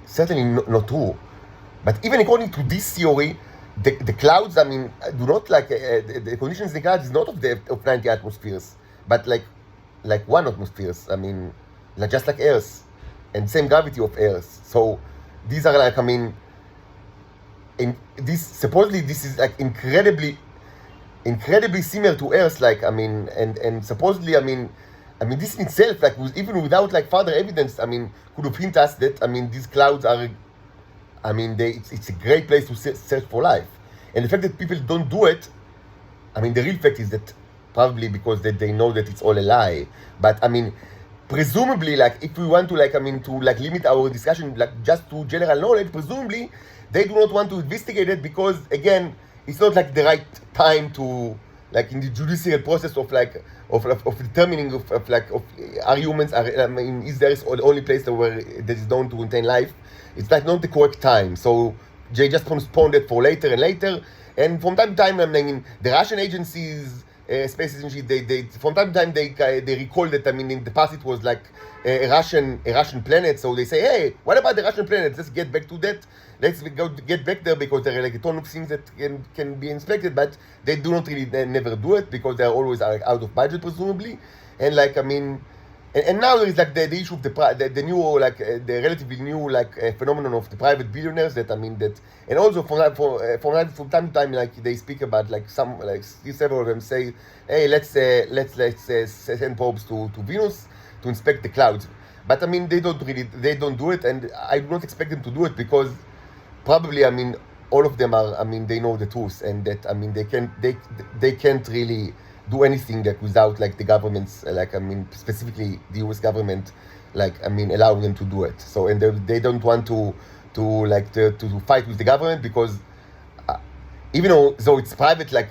certainly not true. But even according to this theory, the clouds, I mean, do not, like, the conditions in the clouds is not of 90 atmospheres, but like 1 atmospheres. I mean, like, just like Earth, and same gravity of Earth. So these are, like, I mean, supposedly this is, like, incredibly similar to Earth, like, I mean, and supposedly, I mean, this in itself, like, even without, like, further evidence, I mean, could have hinted us that, I mean, these clouds are, I mean, it's a great place to search for life. And the fact that people don't do it, I mean, the real fact is that probably because they know that it's all a lie. But, I mean, presumably, like, if we want to, like, I mean, to, like, limit our discussion, like, just to general knowledge, presumably, they do not want to investigate it because, again, it's not, like, the right time to, like, in the judicial process of, like, of determining of are humans, I mean, is there the only place where that is known to contain life? It's, like, not the correct time. So they just postponed it for later and later. And from time to time, I mean, the Russian agencies, space agencies, they from time to time they recall that, I mean, in the past it was like a Russian planet. So they say, hey, what about the Russian planet? Let's get back to that. Let's get back there because there are, like, a ton of things that can be inspected, but they do not really never do it because they are always, like, out of budget, presumably. And, like, I mean, and now there is, like, the issue of the new, like, the relatively new, like, phenomenon of the private billionaires that, I mean, that, and also from time to time, like, they speak about, like, some, like, several of them say, hey, let's send probes to Venus to inspect the clouds. But, I mean, they don't do it, and I do not expect them to do it because probably, I mean, all of them are, I mean, they know the truth, and that, I mean, they can't really do anything, like, without, like, the governments, like, I mean, specifically the US government, like, I mean, allowing them to do it. So, and they don't want to fight with the government because even though it's private, like,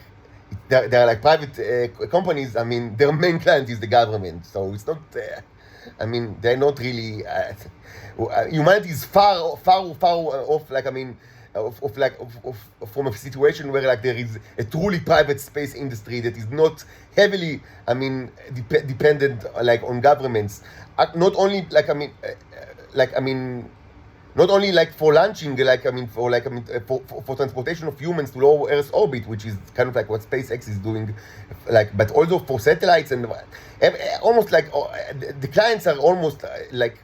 they're like private companies, I mean, their main client is the government. So it's not, I mean, they're not really, humanity is far off, like, I mean, from a situation where, like, there is a truly private space industry that is not heavily, I mean, dependent, like, on governments. Not only, like, I mean, not only, like, for launching, like, I mean, for transportation of humans to low Earth orbit, which is kind of like what SpaceX is doing, like, but also for satellites and almost, like, the clients are almost like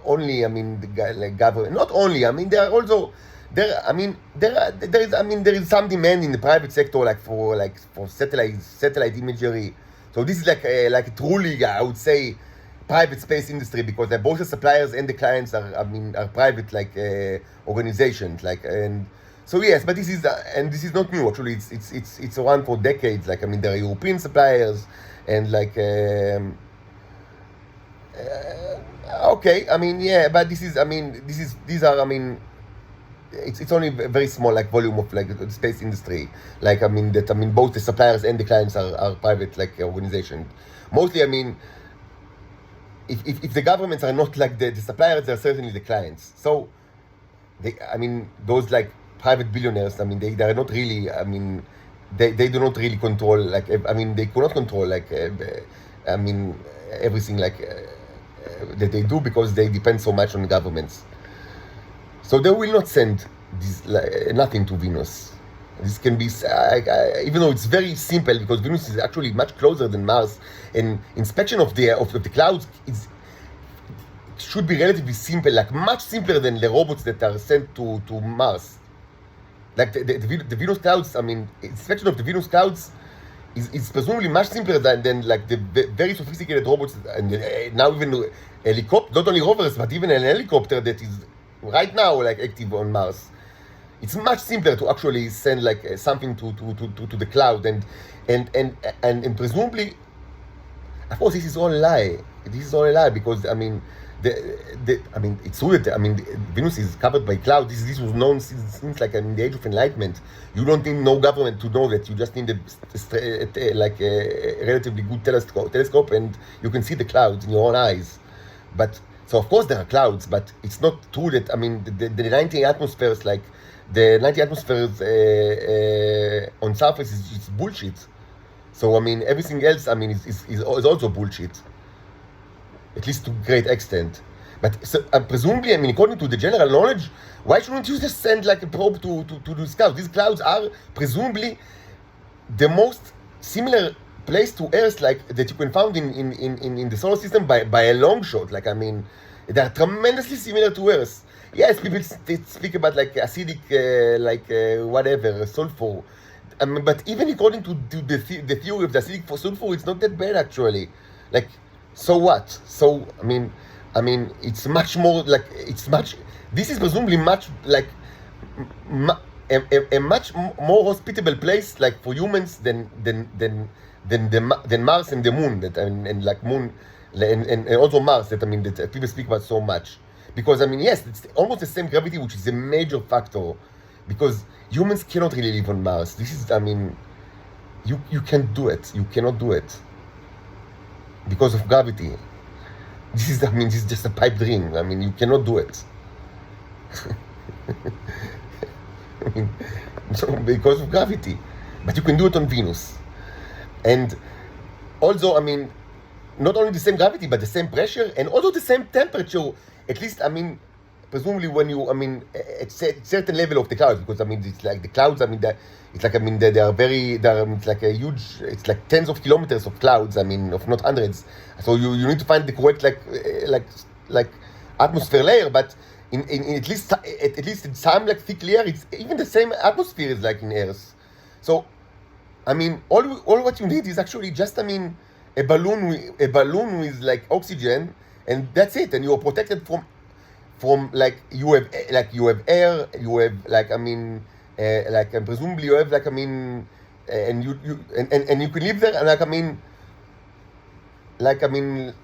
only, I mean, like, government. Not only, I mean, there are also. There is some demand in the private sector, like, for satellite imagery. So this is like a truly, I would say, private space industry because both the suppliers and the clients are private, like, organizations, like, and so yes, but this is not new actually. It's around for decades. Like, I mean, there are European suppliers and, like, okay, I mean, yeah, but these are, I mean. It's only a very small, like, volume of, like, the space industry. Like, I mean, both the suppliers and the clients are private, like, organizations. Mostly, I mean, if the governments are not, like, the suppliers, they're certainly the clients. So, those, like, private billionaires, I mean, they are not really, I mean, they do not really control, like, I mean, they cannot control, like, I mean, everything, like, that they do because they depend so much on the governments. So they will not send this, nothing to Venus. This can be, even though it's very simple, because Venus is actually much closer than Mars, and inspection of the clouds should be relatively simple, like much simpler than the robots that are sent to Mars. Like the Venus clouds, I mean, inspection of the Venus clouds is presumably much simpler than like the very sophisticated robots, and now even helicopter, not only rovers, but even an helicopter that is right now like active on Mars. It's much simpler to actually send like something to the cloud, and presumably, of course, this is all a lie. This is all a lie because I mean, it's true that Venus is covered by clouds. This was known since like in the Age of Enlightenment. You don't need no government to know that. You just need like a relatively good telescope, and you can see the clouds in your own eyes. But so of course there are clouds, but it's not true that the 90 atmospheres like the 90 atmospheres on surface is bullshit. So I mean everything else is also bullshit, at least to a great extent. But so, presumably, according to the general knowledge, why shouldn't you just send like a probe to these clouds? These clouds are presumably the most similar place to Earth, like that you can find in the solar system by a long shot. Like they are tremendously similar to Earth. Yes, people speak about like acidic, whatever sulfur. But even according to the theory of the acidic sulfur, it's not that bad actually. Like, so what? So I mean, it's much more like This is presumably much like a much more hospitable place like for humans than Mars and the Moon. And like Moon and also Mars that people speak about so much. Because yes, it's almost the same gravity, which is a major factor. Because humans cannot really live on Mars. This is you can't do it. You cannot do it because of gravity. This is just a pipe dream. You cannot do it. Because of gravity. But you can do it on Venus. And also, not only the same gravity, but the same pressure and also the same temperature. At least, presumably when you, at certain level of the clouds, because it's like the clouds, it's like a huge, it's like tens of kilometers of clouds, of not hundreds. So you need to find the correct like atmosphere layer, but in at least in some like thick layer, it's even the same atmosphere as like in Earth. So, all what you need is actually just, a balloon with like oxygen, and that's it, and you are protected from like you have air, you have and presumably you have and you can live there, and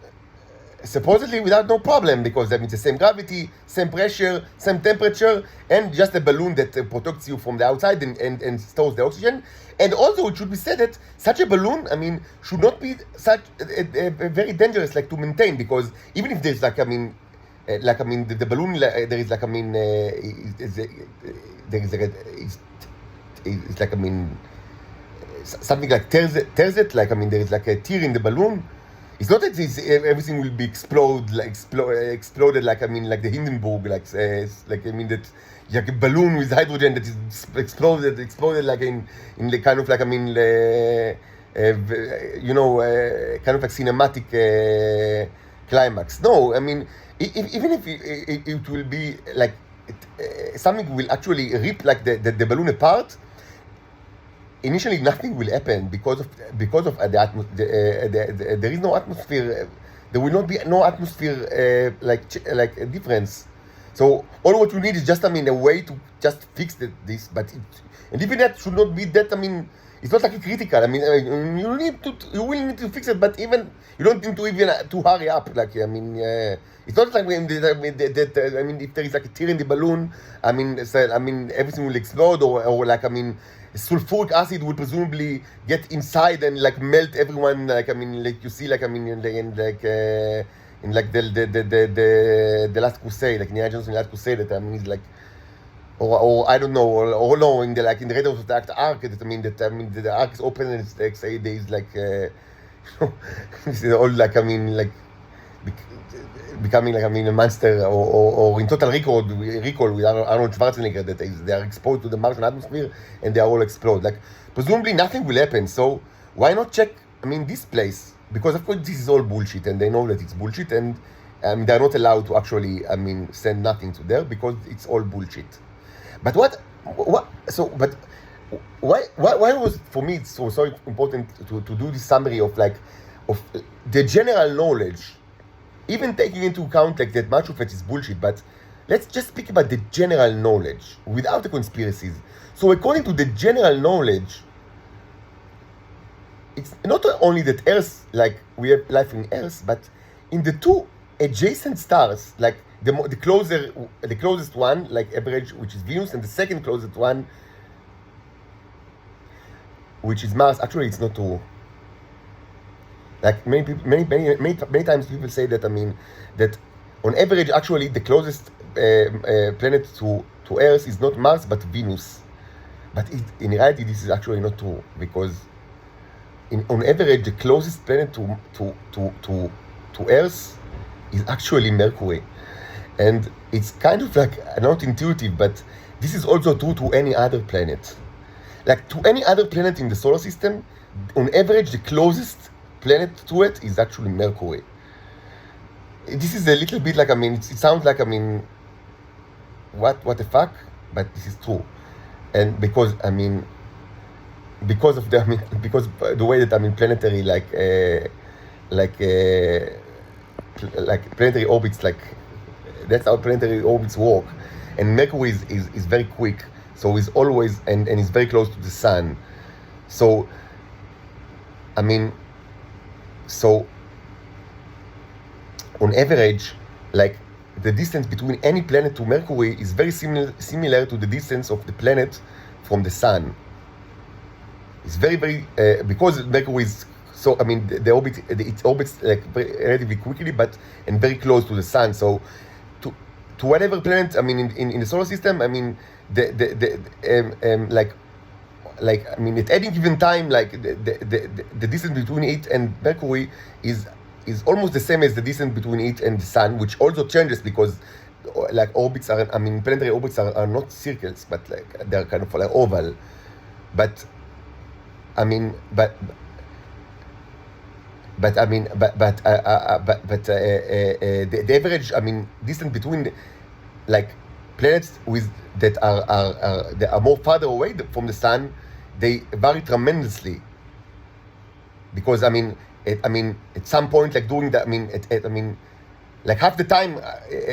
supposedly without no problem, because it's the same gravity, same pressure, same temperature, and just a balloon that protects you from the outside and stores the oxygen. And also it should be said that such a balloon, should not be such very dangerous like to maintain, because even if there's the balloon there is like it's like something like tears it, like there is like a tear in the balloon. It's not that everything will be exploded like like the Hindenburg, that like a balloon with hydrogen that is exploded like in the kind of like kind of like cinematic climax. No, even if it will be like something will actually rip like the balloon apart. Initially, nothing will happen because of the atmosphere. There is no atmosphere. There will not be no atmosphere like a difference. So all what you need is just a way to just fix this. But and even that should not be that. It's not like critical. You will need to fix it, but even you don't need to even to hurry up. Like it's not like if there is like a tear in the balloon, everything will explode, or like sulfuric acid would presumably get inside and like melt everyone. Like you see, like in the Last Crusade, like Indiana Jones in the Last Crusade. That is like, or I don't know, or no, in the Raiders of the Ark. The Ark is open and it's like say there is like all like becoming like a monster, or in Total Recall with Arnold Schwarzenegger, that they are exposed to the Martian atmosphere and they are all explode. Like presumably nothing will happen. So why not check? This place, because of course this is all bullshit, and they know that it's bullshit, and they are not allowed to actually send nothing to there because it's all bullshit. But what? So but why was for me it's so important to do this summary of the general knowledge, even taking into account like that much of it is bullshit, but let's just speak about the general knowledge without the conspiracies. So according to the general knowledge, it's not only that Earth, like we have life in Earth, but in the two adjacent stars, like the closest one, like average, which is Venus, and the second closest one, which is Mars. Actually, it's not true. Like many times people say that, I mean, that on average, actually, the closest planet to Earth is not Mars but Venus. But in reality, this is actually not true, because on average, the closest planet to Earth is actually Mercury. And it's kind of like not intuitive, but this is also true to any other planet. Like to any other planet in the solar system, on average, the closest planet to it is actually Mercury. This is a little bit like, I mean, it sounds like, I mean, what the fuck? But this is true. And because, I mean, because of the, I mean, because the way that, I mean, planetary, like planetary orbits, like, that's how planetary orbits work. And Mercury is very quick. So it's always, and it's very close to the sun. So, I mean, so on average, like the distance between any planet to Mercury is very similar to the distance of the planet from the sun. It's very, because Mercury is so, I mean, the orbit, it orbits like relatively quickly, but and very close to the sun. So to whatever planet, I mean, in the solar system, I mean, like I mean, at any given time, like the distance between it and Mercury is almost the same as the distance between it and the sun, which also changes because like orbits are, I mean, planetary orbits are not circles, but like they're kind of like oval. But I mean, the average, I mean, distance between like planets that are more farther away from the sun, they vary tremendously. Because I mean, at some point, like during the, I mean, like half the time,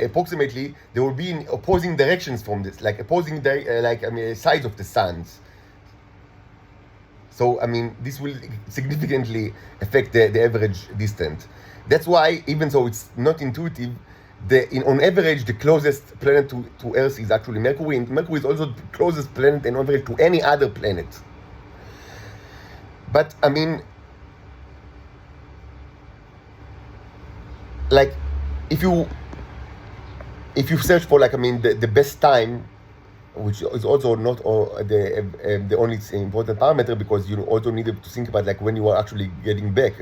approximately, they will be in opposing directions from this, like opposing sides of the suns. So I mean, this will significantly affect the average distance. That's why, even though it's not intuitive, on average, the closest planet to Earth is actually Mercury, and Mercury is also the closest planet on average to any other planet. But I mean, like, if you search for, like, I mean, the best time, which is also not the only important parameter, because you also need to think about like when you are actually getting back,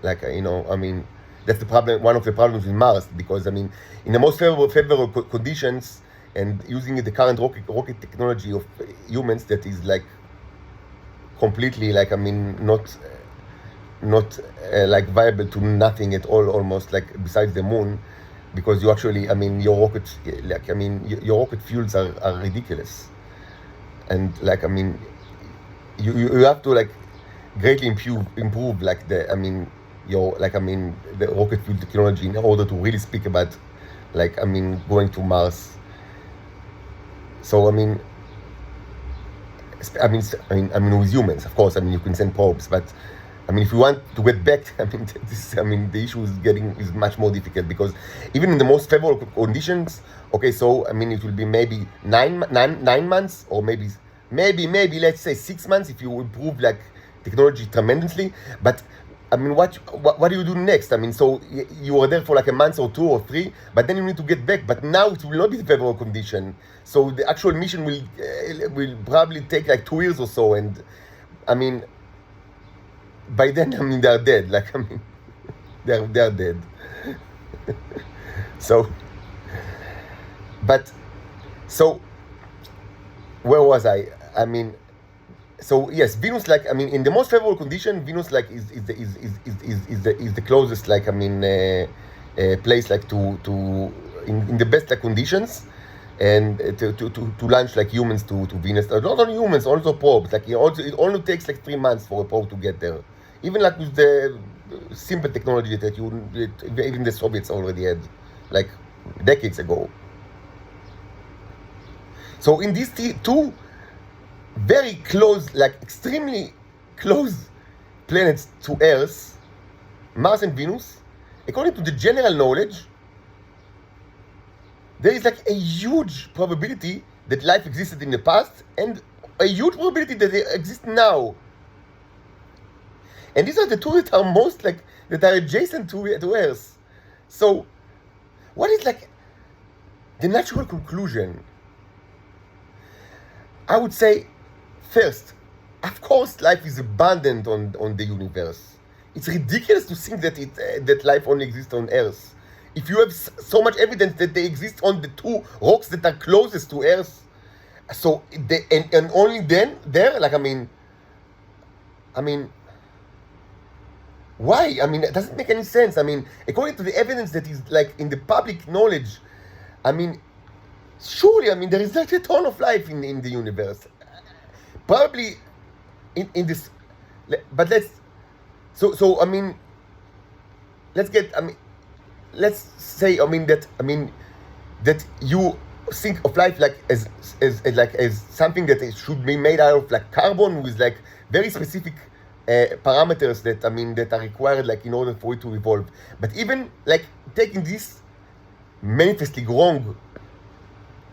like you know, I mean, that's the problem. One of the problems with Mars, because I mean, in the most favorable conditions, and using the current rocket technology of humans, that is like completely, like, I mean, not like viable to nothing at all, almost, like, besides the moon. Because you actually, I mean, your rocket, like, I mean, your rocket fuels are ridiculous, and like, I mean, you have to like greatly improve like the, I mean, the rocket fuel technology in order to really speak about, like, I mean, going to Mars. So I mean, with humans, of course, I mean, you can send probes, but I mean, if you want to get back, I mean, the issue is much more difficult, because even in the most favorable conditions, okay, so I mean, it will be maybe nine months, or maybe let's say 6 months if you improve like technology tremendously. But I mean, what do you do next? I mean, so you are there for like a month or 2 or 3, but then you need to get back. But now it will not be the favorable condition, so the actual mission will probably take like 2 years or so, and I mean, by then, I mean, they're dead. Like, I mean, they're dead. So, where was I? I mean, so yes, Venus, like, I mean, in the most favorable condition, Venus, like, is the closest, like, I mean, place, like, to in the best, like, conditions. and to launch like humans to Venus. Not only humans, also probes. Like it only takes like 3 months for a probe to get there. Even like with the simple technology that even the Soviets already had, like decades ago. So in these two very close, like extremely close planets to Earth, Mars and Venus, according to the general knowledge, there is like a huge probability that life existed in the past and a huge probability that they exist now. And these are the two that are most like, that are adjacent to Earth. So, what is like the natural conclusion? I would say, first, of course, life is abundant on the universe. It's ridiculous to think that that life only exists on Earth. If you have so much evidence that they exist on the two rocks that are closest to Earth, so and only then there, like I mean, why? I mean, it doesn't make any sense. I mean, according to the evidence that is like in the public knowledge, I mean, surely, I mean, there is like a ton of life in the universe. Probably in this, but so I mean, let's say, that you think of life like as something that should be made out of like carbon with like very specific parameters that are required like in order for it to evolve. But even like taking this manifestly wrong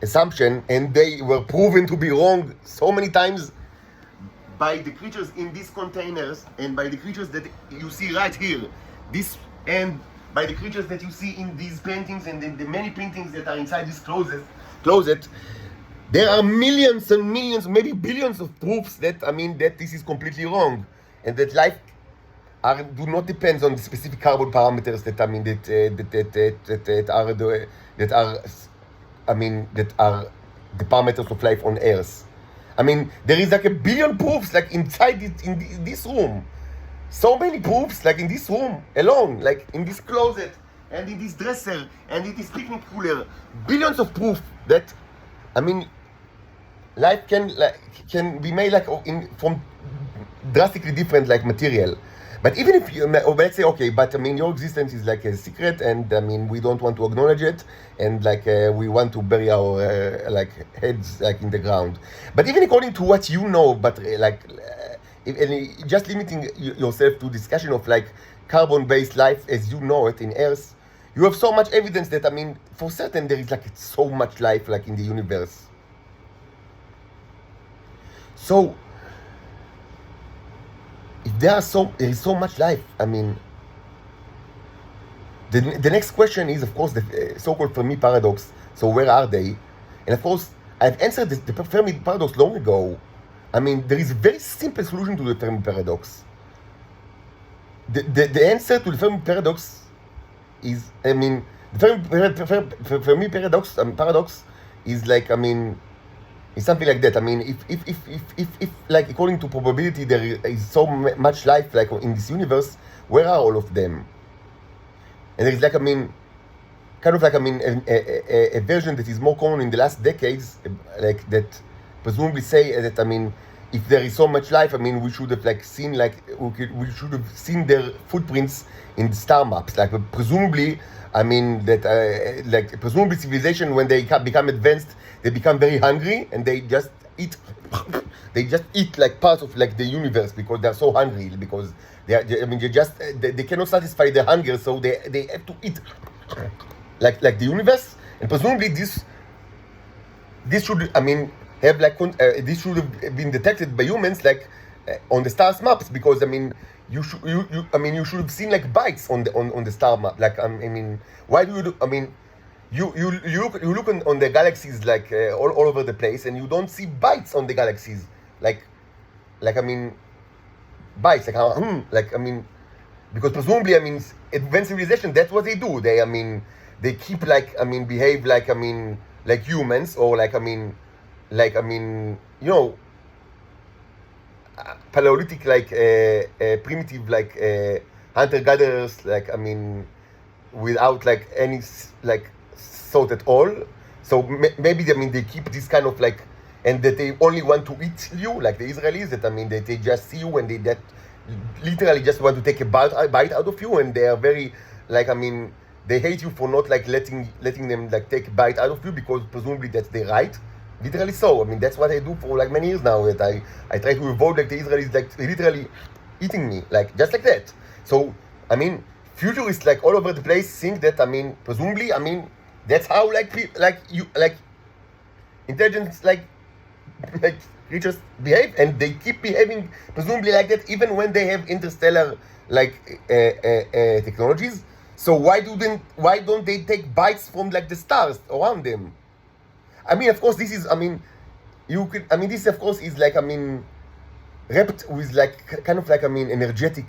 assumption, and they were proven to be wrong so many times by the creatures in these containers and by the creatures that you see right here, this, and by the creatures that you see in these paintings and in the many paintings that are inside this closet, there are millions and millions, maybe billions of proofs that that this is completely wrong, and that life do not depend on the specific carbon parameters that are the parameters of life on Earth. I mean, there is like a billion proofs like inside in this room. So many proofs like in this room alone, like in this closet and in this dresser and in this picnic cooler. Billions of proof that life can be made like from drastically different like material. But even if you, let's say, okay, but your existence is like a secret, and we don't want to acknowledge it, and like we want to bury our like heads like in the ground. But even according to what you know, but just limiting yourself to discussion of like carbon-based life as you know it in Earth, you have so much evidence that for certain there is like so much life like in the universe. So if there is so much life, the next question is, of course, the so-called Fermi paradox. So where are they? And of course, I've answered the Fermi paradox long ago. There is a very simple solution to the Fermi paradox. The answer to the Fermi paradox is, the Fermi paradox is like, it's something like that. If like according to probability there is so much life like in this universe, where are all of them? And there is like kind of like a version that is more common in the last decades, like that presumably say that if there is so much life, we should have like seen we should have seen their footprints in the star maps. Like presumably, presumably civilization, when they become advanced, they become very hungry and they just eat. They just eat like parts of like the universe because they're so hungry, because they cannot satisfy their hunger, so they have to eat like the universe. And presumably this should have like this should have been detected by humans like on the stars maps, because you should have seen like bites on the star map. Like why do you do? You look on the galaxies like all over the place, and you don't see bites on the galaxies. Bites because presumably advanced civilization, that's what they do. They keep like behave like humans, or Paleolithic primitive hunter gatherers without like any thought at all. So maybe I mean they keep this kind of like, and that they only want to eat you, like the Israelis. That I mean they just see you and they that literally just want to take a bite out of you, and they are very like I mean they hate you for not like letting them like take a bite out of you because presumably that's their right. Literally so. I mean that's what I do for like many years now. That I try to avoid like the Israelis like literally eating me like just like that. So I mean futurists like all over the place think that I mean presumably I mean that's how like intelligence like creatures behave, and they keep behaving presumably like that even when they have interstellar like technologies. So why don't they take bites from like the stars around them? I mean, of course, this is. I mean, you could. I mean, this of course is like. I mean, wrapped with like kind of like I mean energetic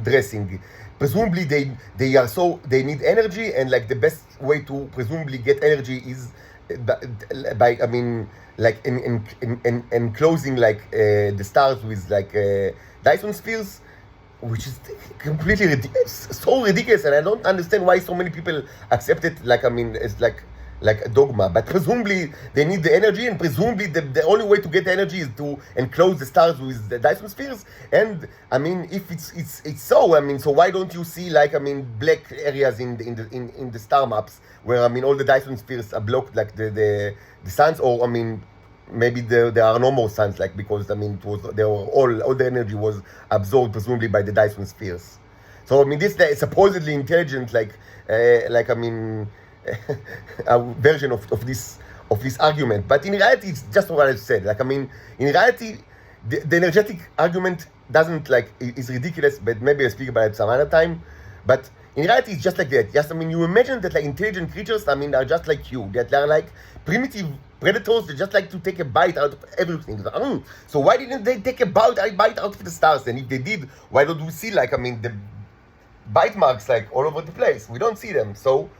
dressing. Presumably they are so they need energy, and like the best way to presumably get energy is by I mean like in enclosing like the stars with like Dyson spheres, which is completely so ridiculous, and I don't understand why so many people accept it. Like I mean, it's like a dogma. But presumably they need the energy, and presumably the only way to get energy is to enclose the stars with the Dyson spheres. And I mean, if it's so, I mean, so why don't you see like I mean black areas in the star maps where I mean all the Dyson spheres are blocked, like the suns, or I mean maybe there are no more suns, like because I mean all the energy was absorbed presumably by the Dyson spheres. So I mean this supposedly intelligent like I mean a version of this argument, but in reality it's just what I said. Like I mean in reality the energetic argument doesn't like is ridiculous, but maybe I speak about it some other time. But in reality it's just like that. Just I mean you imagine that like intelligent creatures I mean are just like you, that they're like primitive predators. They just like to take a bite out of everything. So why didn't they take a bite out of the stars? And if they did, why don't we see like I mean the bite marks like all over the place? We don't see them. So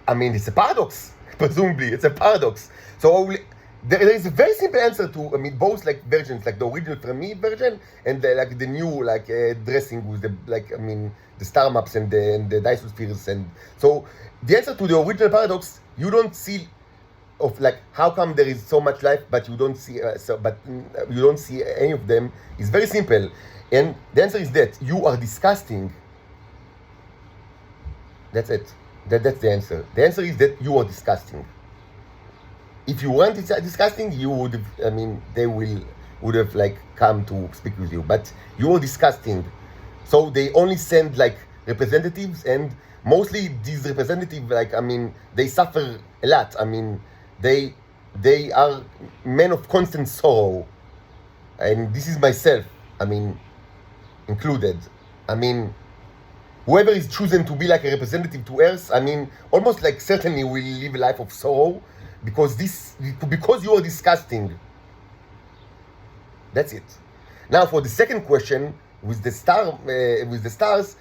I mean it's a paradox. Presumably it's a paradox. So there is a very simple answer to I mean both like versions, like the original Fermi version and like the new like dressing with the like I mean the star maps and the Dyson spheres. And so the answer to the original paradox, you don't see of like how come there is so much life but you don't see you don't see any of them, is very simple. And the answer is that you are disgusting. That's it. That's the answer. The answer is that you are disgusting. If you weren't disgusting, you would have, I mean they would have like come to speak with you, but you are disgusting. So they only send like representatives, and mostly these representatives like I mean they suffer a lot. I mean they are men of constant sorrow, and this is myself I mean included. I mean whoever is chosen to be like a representative to Earth, I mean almost like certainly will live a life of sorrow because you are disgusting. That's it. Now for the second question with the stars,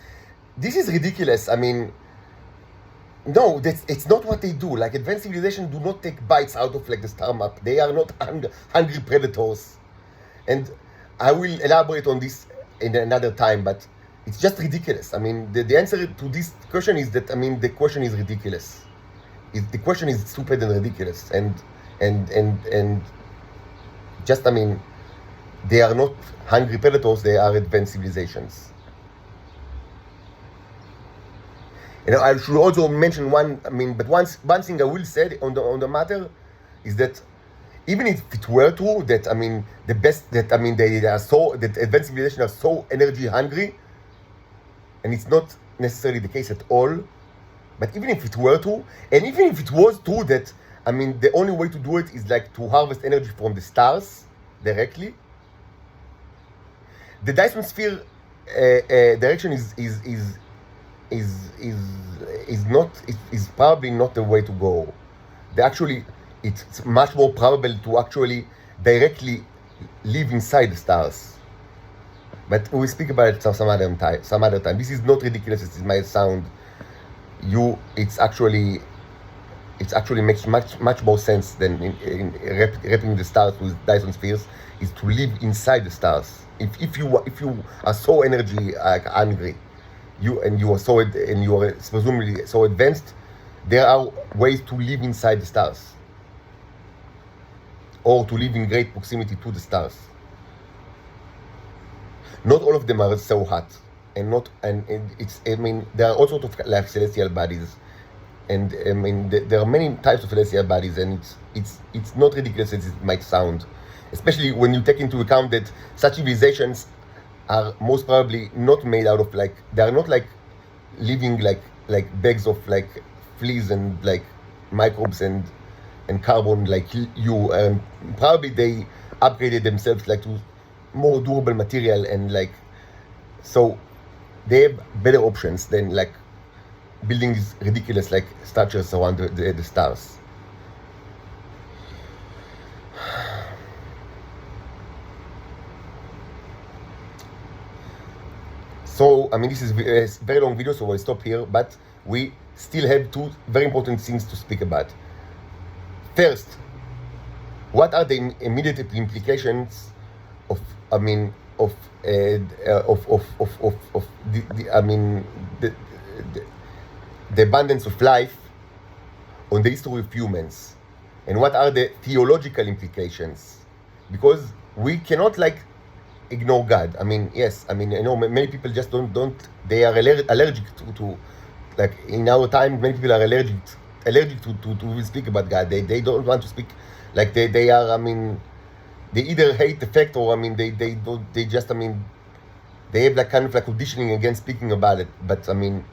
this is ridiculous. I mean no, it's not what they do. Like advanced civilization do not take bites out of like the star map. They are not hungry predators, and I will elaborate on this in another time. But it's just ridiculous. I mean the answer to this question is that I mean the question is ridiculous. The question is stupid and ridiculous, and just I mean they are not hungry predators. They are advanced civilizations. You know, I should also mention one thing I will say on the matter is that even if it were true that I mean the best that I mean they are so that advanced civilizations are so energy hungry, and it's not necessarily the case at all, but even if it were true, and even if it was true that I mean the only way to do it is like to harvest energy from the stars directly, the Dyson sphere direction is probably not the way to go. It's much more probable to actually directly live inside the stars. But we'll speak about it some other time. This is not ridiculous as it might sound. It's actually makes much more sense than in wrapping the stars with Dyson spheres, is to live inside the stars. If you are so energy hungry, you are presumably so advanced, there are ways to live inside the stars, or to live in great proximity to the stars. Not all of them are so hot, and it's, I mean, there are all sorts of like celestial bodies, and I mean there are many types of celestial bodies, and it's not ridiculous as it might sound, especially when you take into account that such civilizations are most probably not made out of like, they are not like living like bags of like fleas and like microbes and carbon like you, and probably they upgraded themselves like to more durable material, and like, so they have better options than like building these ridiculous like structures around the stars. So I mean, this is a very long video, so I'll stop here, but we still have two very important things to speak about. First, what are the immediate implications of, I mean, of the abundance of life on the history of humans, and what are the theological implications? Because we cannot like ignore God. I mean, yes, I mean, I know many people just don't they are allergic to like, in our time many people are allergic to speak about God. They don't want to speak, like they are, I mean, they either hate the fact, or I mean they just, I mean, they have like kind of like conditioning against speaking about it. But I mean,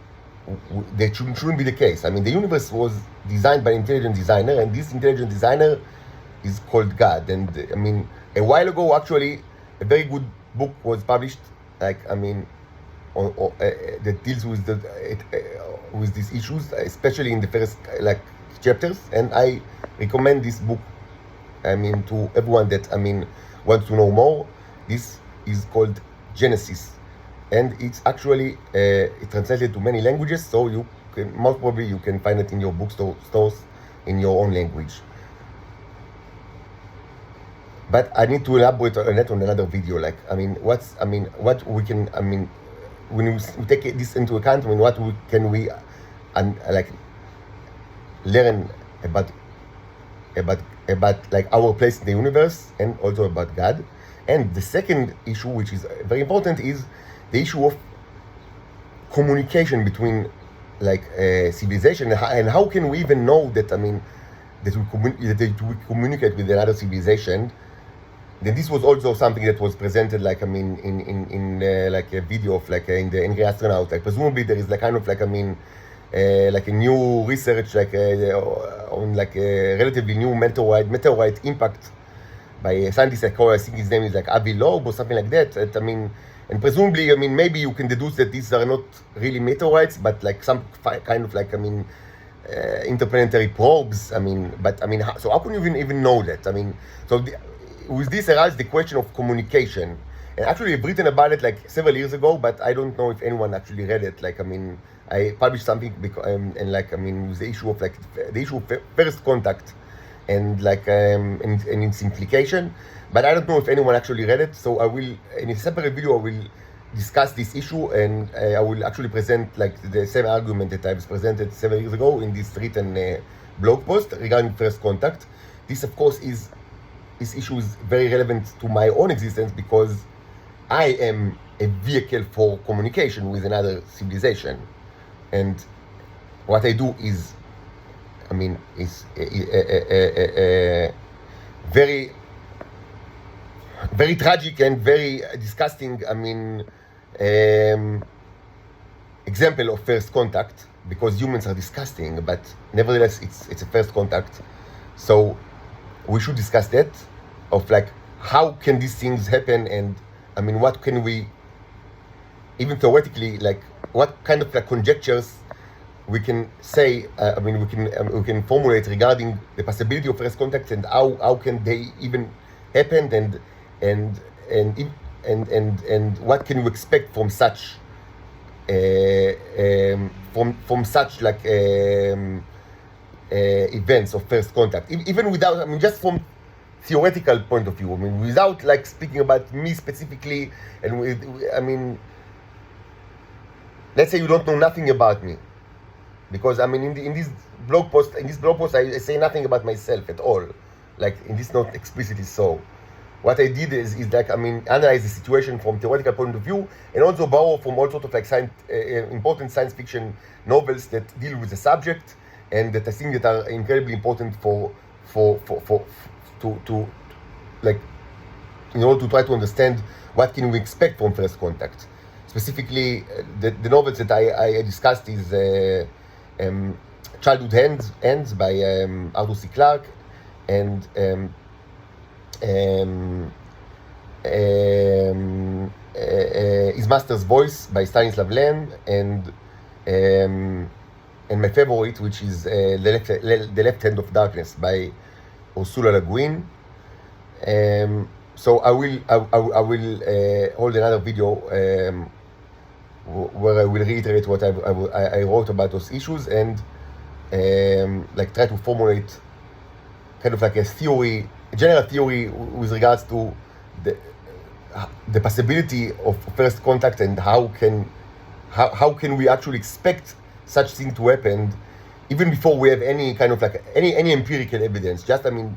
that shouldn't be the case. I mean, the universe was designed by an intelligent designer, and this intelligent designer is called God. And I mean, a while ago, actually, a very good book was published, like, I mean, that deals with with these issues, especially in the first like chapters. And I recommend this book, I mean, to everyone that, I mean, wants to know more. This is called Genesis, and it's actually translated to many languages, so you can most probably you can find it in your bookstores in your own language. But I need to elaborate on that on another video. Like, I mean, what we can, I mean, when we take this into account, I mean, what can we like learn about like our place in the universe, and also about God. And the second issue, which is very important, is the issue of communication between like civilization, and how can we even know that, I mean, that we communicate with another civilization. Then this was also something that was presented, like, I mean, in like a video of like in the Angry Astronaut. Like, presumably there is like kind of like, I mean, like a new research like on like a relatively new meteorite impact by a scientist, like, I think his name is like Avi Loeb or something like that. I mean, and presumably, I mean, maybe you can deduce that these are not really meteorites, but like some kind of like, I mean, interplanetary probes. I mean, but I mean, so how can you even know that? I mean, so with this arises the question of communication. And actually, I've written about it like several years ago, but I don't know if anyone actually read it. Like, I mean, I published something and like, I mean, with the issue of like the issue of first contact, and like and its implication. But I don't know if anyone actually read it. So I will, in a separate video, I will discuss this issue, and I will actually present like the same argument that I was presented 7 years ago in this written blog post regarding first contact. This, of course, this issue is very relevant to my own existence, because I am a vehicle for communication with another civilization. And what I do is, I mean, is very, very tragic and very disgusting, I mean, example of first contact, because humans are disgusting, but nevertheless, it's a first contact. So we should discuss that, of like, how can these things happen, and I mean, what can we, even theoretically, like, what kind of like conjectures we can say, I mean, we can formulate regarding the possibility of first contact, and how can they even happen, and what can you expect from such from such like events of first contact, even without, I mean, just from theoretical point of view, I mean, without like speaking about me specifically, and I mean, let's say you don't know nothing about me, because I mean in this blog post I say nothing about myself at all, like in this not explicitly so. What I did is like, I mean, analyze the situation from theoretical point of view, and also borrow from all sorts of like important science fiction novels that deal with the subject, and that I think that are incredibly important to like, in order to try to understand what can we expect from first contact. Specifically, the novels that I discussed is Childhood Ends by Arthur C. Clarke, and His Master's Voice by Stanislav Lem, and my favorite, which is The Left Hand of Darkness by Ursula Le Guin. So I will hold another video where I will reiterate what I wrote about those issues, and like try to formulate kind of like a theory, a general theory with regards to the possibility of first contact, and how can we actually expect such thing to happen even before we have any kind of like any empirical evidence. Just according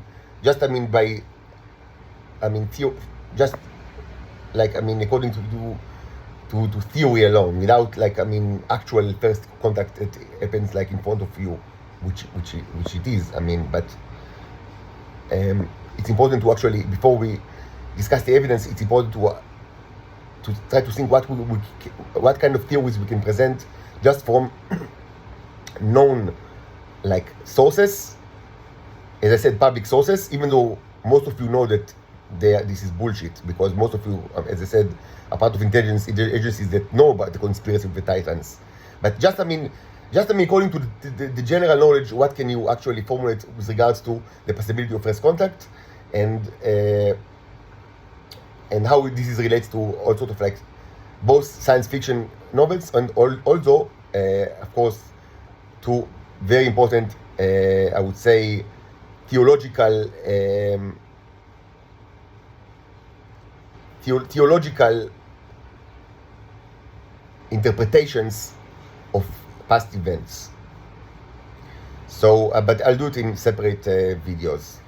to theory alone, without like, I mean, actual first contact that happens like in front of you, which it is. I mean, but it's important to actually, before we discuss the evidence, it's important to try to think what kind of theories we can present just from known like sources. As I said, public sources, even though most of you know that this is bullshit, because most of you, as I said, are part of intelligence agencies that know about the conspiracy of the Titans. But just according to the general knowledge, what can you actually formulate with regards to the possibility of first contact, and how this relates to all sorts of like both science fiction novels, and also, of course, to very important, I would say, theological interpretations of past events. So, but I'll do it in separate videos.